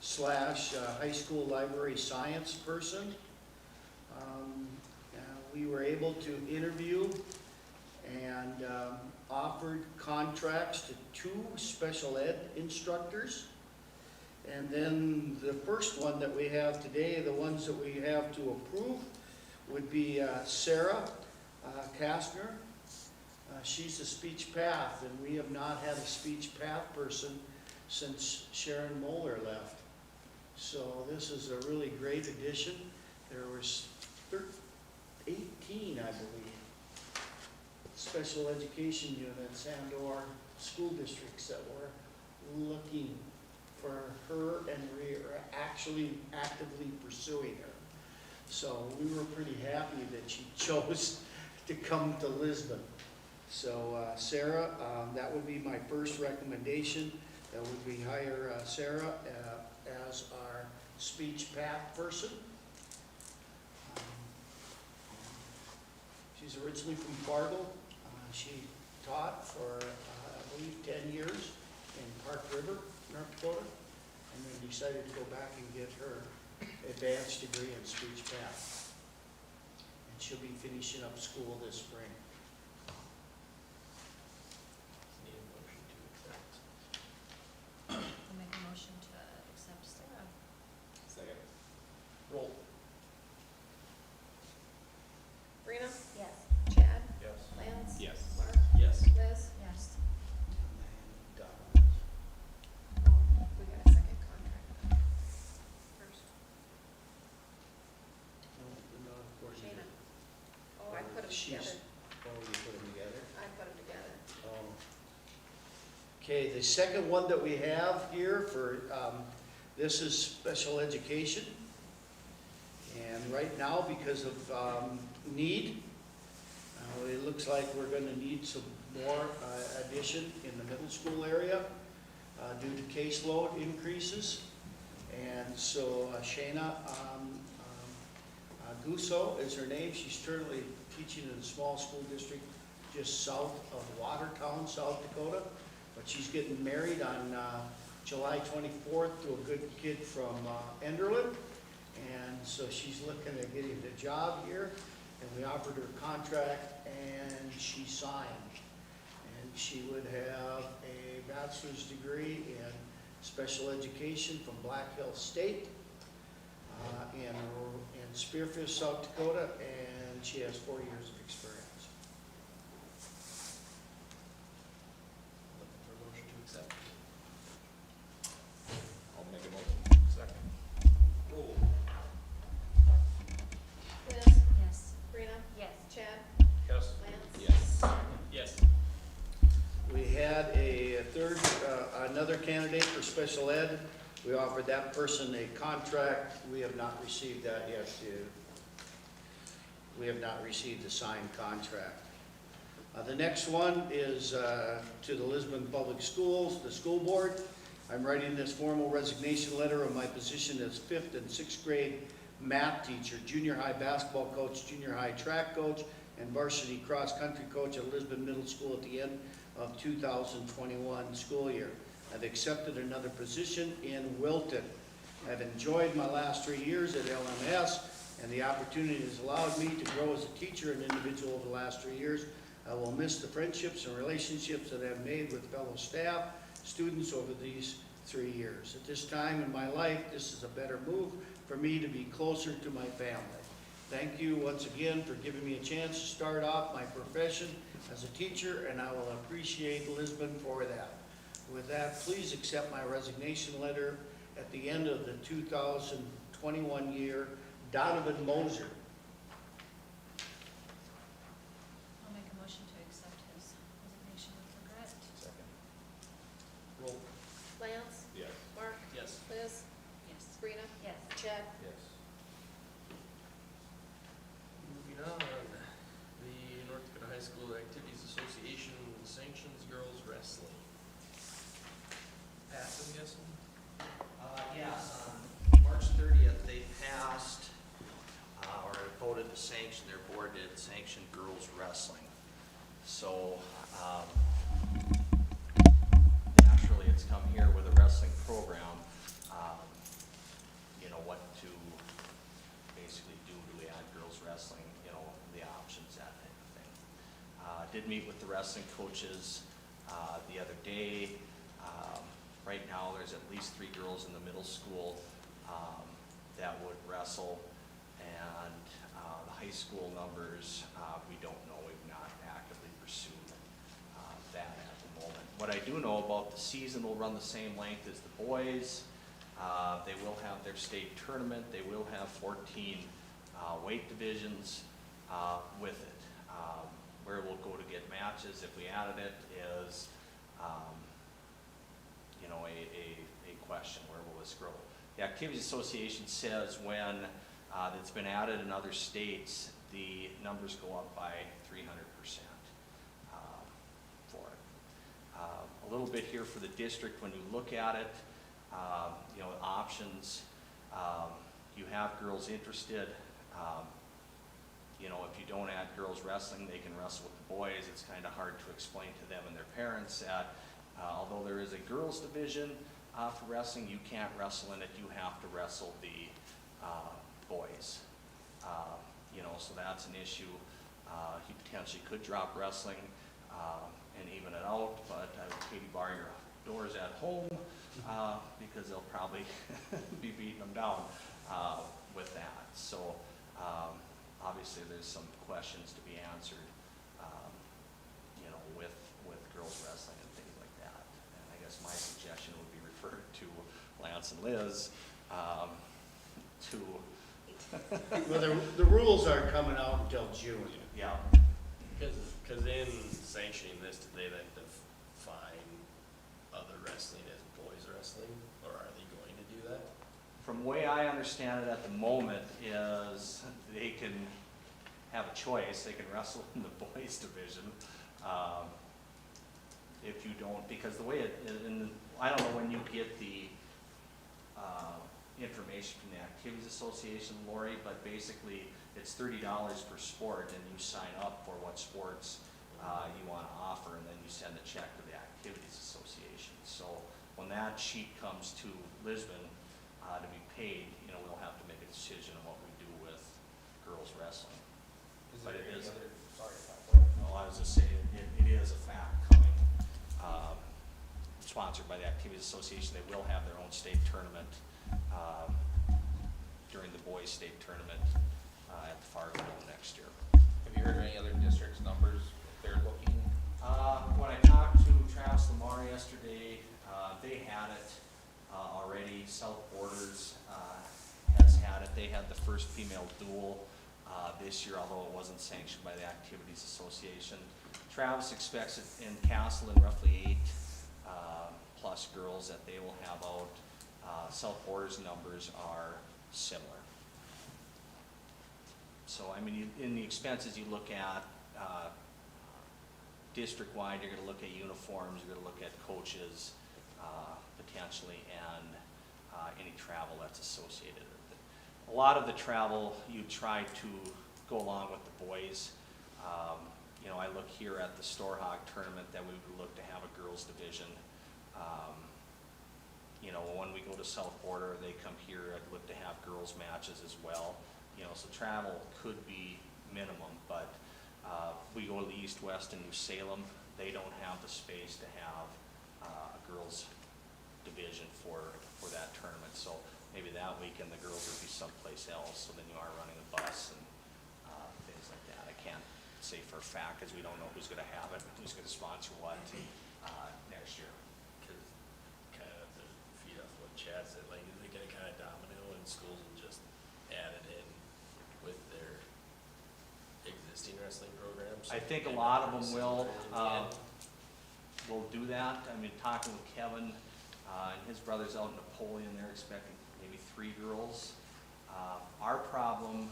slash high school library science person. We were able to interview and offered contracts to 2 special ed instructors. And then the first one that we have today, the ones that we have to approve, would be Sarah Kastner. She's a speech path, and we have not had a speech path person since Sharon Moeller left. So this is a really great addition. There was 18, I believe, special education units and or school districts that were looking for her, and we are actually actively pursuing her. So we were pretty happy that she chose to come to Lisbon. So Sarah, that would be my first recommendation. That would be hire Sarah as our speech path person. She's originally from Fargo. She taught for, I believe, 10 years in Park River, North Dakota, and then decided to go back and get her advanced degree in speech path. And she'll be finishing up school this spring. Need a motion to accept. I'll make a motion to accept Sarah. Second. Roll. Rena? Yes. Chad? Yes. Lance? Yes. Mark? Yes. Liz? Yes. And Donna. Oh, we got a second contract first. No, of course you Shayna. did. Oh, I put them She's- together. Oh, you put them together? I put them together. Okay, the second one that we have here for, this is special education. And right now, because of need, it looks like we're going to need some more addition in the middle school area due to caseload increases. And so Shayna Gusso is her name. She's currently teaching in a small school district just south of Watertown, South Dakota. But she's getting married on July 24th to a good kid from Enderlin. And so she's looking at getting a job here. And we offered her a contract and she signed. And she would have a bachelor's degree in special education from Black Hills State in Spearfish, South Dakota, and she has 4 years of experience. Looking for a motion to accept. I'll make a motion. Second. Roll. Liz, Yes. Sabrina, Yes. Chad, Yes. Lance. Yes. Yes. We had a third, another candidate for special ed. We offered that person a contract. We have not received that yet. We have not received a signed contract. The next one is to the Lisbon Public Schools, the school board. I'm writing this formal resignation letter of my position as 5th and 6th grade math teacher, junior high basketball coach, junior high track coach, and varsity cross-country coach at Lisbon Middle School at the end of 2021 school year. I've accepted another position in Wilton. I've enjoyed my last 3 years at LMS, and the opportunity has allowed me to grow as a teacher and individual over the last 3 years. I will miss the friendships and relationships that I've made with fellow staff, students over these 3 years. At this time in my life, this is a better move for me to be closer to my family. Thank you once again for giving me a chance to start off my profession as a teacher, and I will appreciate Lisbon for that. With that, please accept my resignation letter at the end of the 2021 year. Donovan Moser. I'll make a motion to accept his resignation with regret. Second. Roll. Lance, Yes. Mark, Yes. Liz, Yes. Sabrina, Yes. Chad. Yes. Moving on, the North Dakota High School Activities Association Sanctions Girls Wrestling. Pass, I'm guessing? Yes, on March 30th, they passed, or voted to sanction, their board did sanction girls wrestling. So, naturally, it's come here with a wrestling program, you know, what to basically do. Do we add girls wrestling, you know, the options, that type of thing. Did meet with the wrestling coaches the other day. Right now, there's at least 3 girls in the middle school that would wrestle, and the high school numbers, we don't know. We've not actively pursued that at the moment. What I do know about the season will run the same length as the boys. They will have their state tournament. They will have 14 weight divisions with it. Where we'll go to get matches, if we added it, is you know, a question, where will this grow? The Activities Association says when it's been added in other states, the numbers go up by 300% for it. A little bit here for the district, when you look at it, you know, options, you have girls interested. You know, if you don't add girls wrestling, they can wrestle with the boys. It's kind of hard to explain to them and their parents that although there is a girls division for wrestling, you can't wrestle in it. You have to wrestle the boys. You know, so that's an issue. He potentially could drop wrestling and even it out, but I would Katie bar your doors at home because they'll probably be beating them down with that. So obviously there's some questions to be answered, you know, with girls wrestling and things like that. And I guess my suggestion would be referred to Lance and Liz to, Well, the rules aren't coming out until June. yeah. Because in sanctioning this, do they then define other wrestling as boys wrestling, or are they going to do that? From the way I understand it at the moment is they can have a choice. They can wrestle in the boys division. If you don't, because the way it, and I don't know when you get the information from the Activities Association, Lori, but basically it's $30 per sport, and you sign up for what sports you want to offer, and then you send a check to the Activities Association. So when that sheet comes to Lisbon to be paid, you know, we'll have to make a decision on what we do with girls wrestling. Is But there it any is- other, sorry if I. No, I was just saying, it is a fact coming, sponsored by the Activities Association. They will have their own state tournament during the boys' state tournament at the Fargo Dome next year. Have you heard of any other districts' numbers, if they're looking? When I talked to Travis Lamar yesterday, they had it already. South Borders has had it. They had the first female duel this year, although it wasn't sanctioned by the Activities Association. Travis expects it in Castleton roughly 8 plus girls that they will have out. South Borders numbers are similar. So, I mean, in the expenses you look at district-wide, you're gonna look at uniforms, you're gonna look at coaches, potentially, and any travel that's associated with it. A lot of the travel, you try to go along with the boys. You know, I look here at the Storehawk tournament that we would look to have a girls division. You know, when we go to South Border, they come here, I'd look to have girls matches as well. You know, so travel could be minimum, but we go to the East, West, and New Salem, they don't have the space to have a girls division for that tournament. So maybe that weekend the girls would be someplace else, so then you are running a bus and things like that. I can't say for a fact, because we don't know who's gonna have it, who's gonna sponsor what next year. Cause kind of to feed off what Chad said, like, is it gonna kind of domino and schools will just add it in with their existing wrestling programs? I think a lot of them will do that. I mean, talking with Kevin and his brothers out in Napoleon, they're expecting maybe 3 girls. Our problem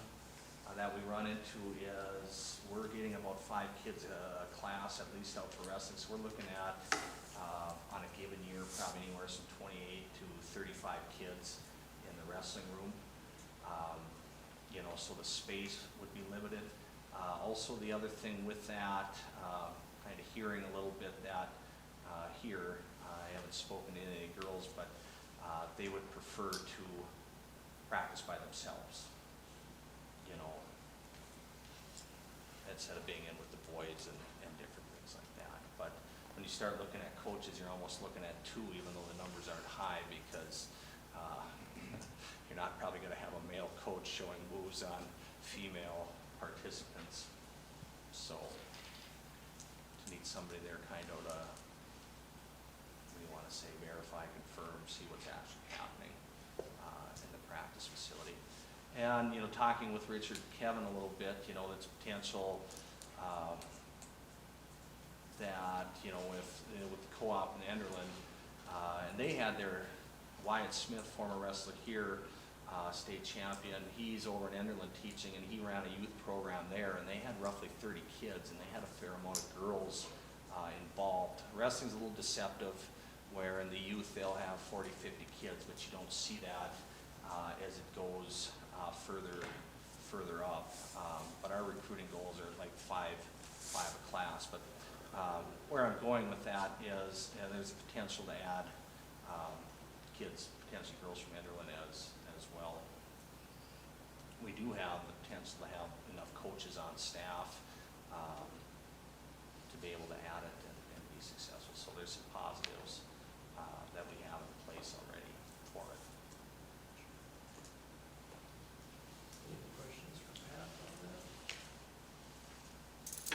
that we run into is we're getting about 5 kids a class at least out for wrestling. So we're looking at, on a given year, probably anywhere from 28 to 35 kids in the wrestling room. You know, so the space would be limited. Also, the other thing with that, kind of hearing a little bit that here, I haven't spoken to any girls, but they would prefer to practice by themselves, you know, instead of being in with the boys and different things like that. But when you start looking at coaches, you're almost looking at 2, even though the numbers aren't high, because you're not probably going to have a male coach showing moves on female participants. So to need somebody there kind of to, what do you want to say, verify, confirm, see what's actually happening in the practice facility. And, you know, talking with Richard and Kevin a little bit, you know, it's potential that, you know, with the co-op in Enderlin, and they had their Wyatt Smith, former wrestler here, state champion. He's over in Enderlin teaching, and he ran a youth program there, and they had roughly 30 kids, and they had a fair amount of girls involved. Wrestling's a little deceptive, where in the youth they'll have 40, 50 kids, but you don't see that as it goes further up. But our recruiting goals are like 5 a class. But where I'm going with that is there's a potential to add kids, potentially girls from Enderlin as well. We do have the potential to have enough coaches on staff to be able to add it and be successful. So there's some positives that we have in place already for it. Any questions for Pat on that?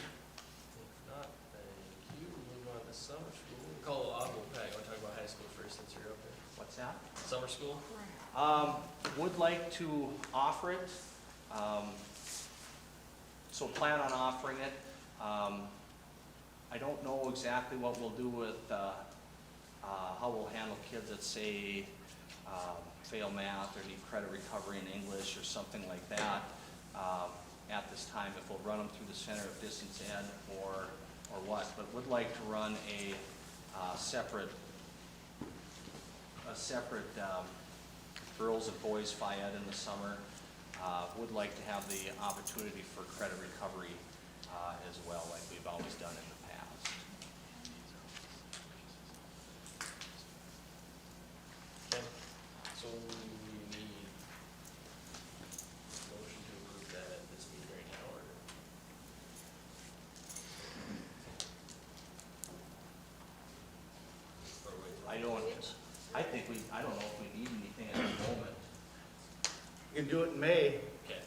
If not, thank you. Move on to summer school. I'll go, Pat, you wanna talk about high school first since you're up there? What's that? Summer school? Would like to offer it. So plan on offering it. I don't know exactly what we'll do with how we'll handle kids that say fail math or need credit recovery in English or something like that at this time, if we'll run them through the Center of Distance Ed or what. But would like to run a separate girls and boys Phi Ed in the summer. Would like to have the opportunity for credit recovery as well, like we've always done in the past. Okay, so we need motion to approve that at this meeting right now, or? Or wait till- I don't know if we need anything at the moment. You can do it in May. Okay.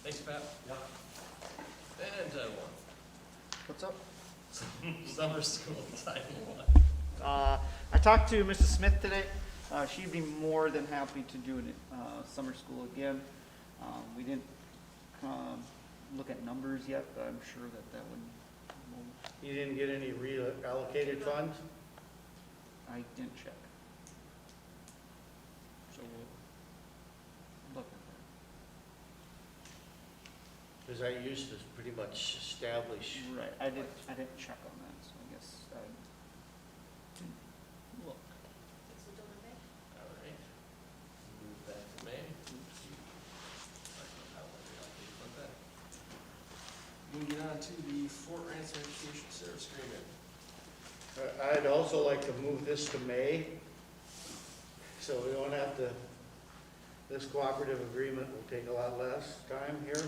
Thanks, Pat. Yeah. And Title What's up? I. Summer school, Title I talked to Mrs. Smith today. She'd be more than happy to do an, summer school again. We didn't, look at numbers yet, but I'm sure that would, You didn't get any reallocated funds? I didn't check. So we'll look at Because I used to pretty much establish. that. Right, I didn't check on that, so I guess I didn't look. So do it in May. All right. Move that to May. Moving on to the Fort Ransom Education Service Agreement. I'd also like to move this to May, so we don't have to, this cooperative agreement will take a lot less time here.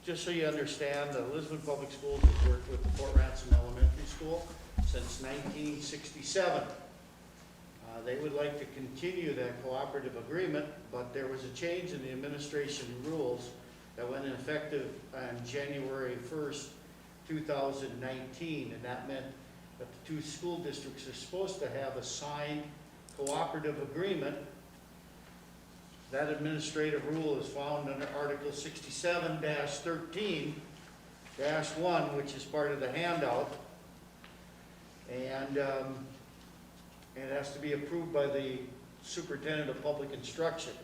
Just so you understand, the Lisbon Public Schools has worked with the Fort Ransom Elementary School since 1967. They would like to continue that cooperative agreement, but there was a change in the administration rules that went in effective on January 1st, 2019, and that meant that the two school districts are supposed to have a signed cooperative agreement. That administrative rule is found under Article 67-13-1, which is part of the handout. And it has to be approved by the superintendent of public instruction.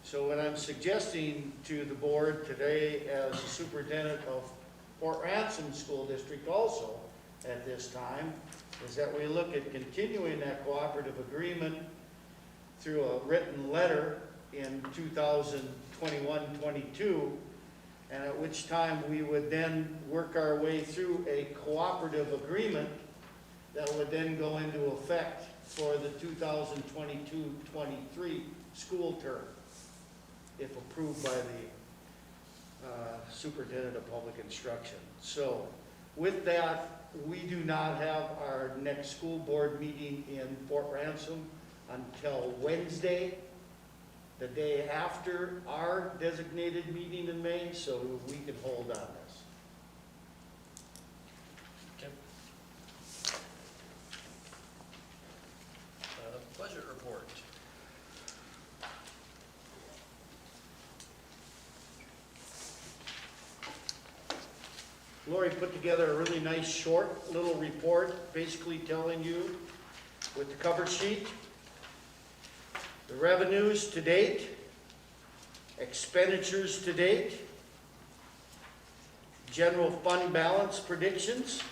So what I'm suggesting to the board today as the superintendent of Fort Ransom School District also at this time is that we look at continuing that cooperative agreement through a written letter in 2021-22, and at which time we would then work our way through a cooperative agreement that would then go into effect for the 2022-23 school term, if approved by the superintendent of public instruction. So with that, we do not have our next school board meeting in Fort Ransom until Wednesday, the day after our designated meeting in May, so we can hold on this. Okay. Budget report. Lori put together a really nice short little report, basically telling you with the cover sheet, the revenues to date, expenditures to date, general fund balance predictions,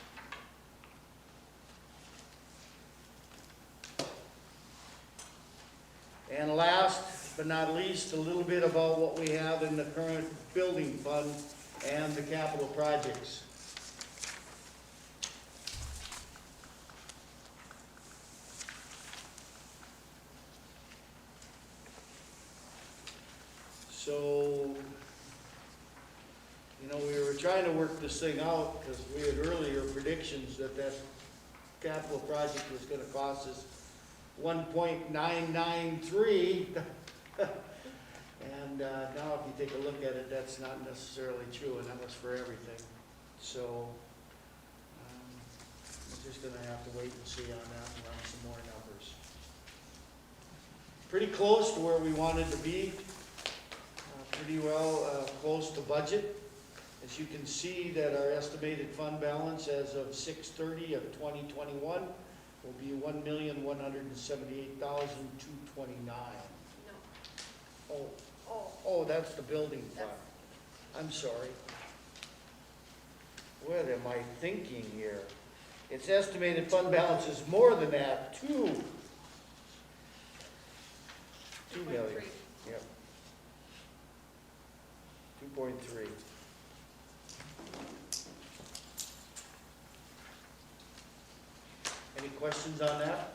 and last but not least, a little bit about what we have in the current building fund and the capital projects. So, you know, we were trying to work this thing out because we had earlier predictions that that capital project was gonna cost us 1.993. And now if you take a look at it, that's not necessarily true, and that was for everything. So, we're just gonna have to wait and see on that and run some more numbers. Pretty close to where we wanted to be. Pretty well close to budget. As you can see that our estimated fund balance as of 6/30 of 2021 will be $1,178,229. No. Oh, that's the building fund. I'm sorry. What am I thinking here? Its estimated fund balance is more than that, 2 million. Yep. 2.3. Any questions on that?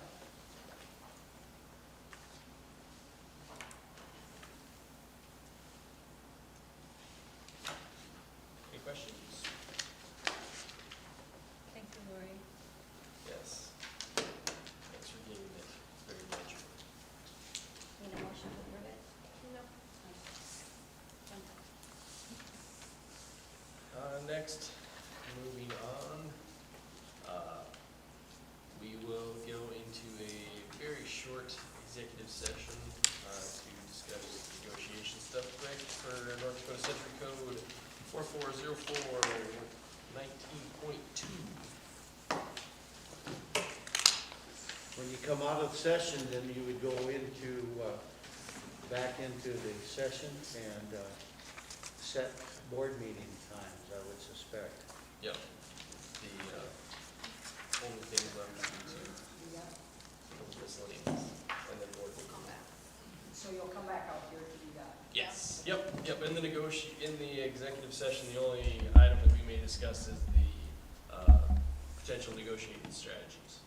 Any questions? Thank you, Lori. Yes. Thanks for giving it very much. Need a motion to approve it? No. Next, moving on, we will go into a very short executive session to discuss negotiation stuff quick for North Dakota Century Code 4404 19.2. When you come out of session, then you would go into, back into the session and set board meeting times, I would suspect. Yep. The only things I'm going to miscellaneous, and then board will come back. So you'll come back out here to do that? Yes. Yep. In the in the executive session, the only item that we may discuss is the potential negotiating strategies.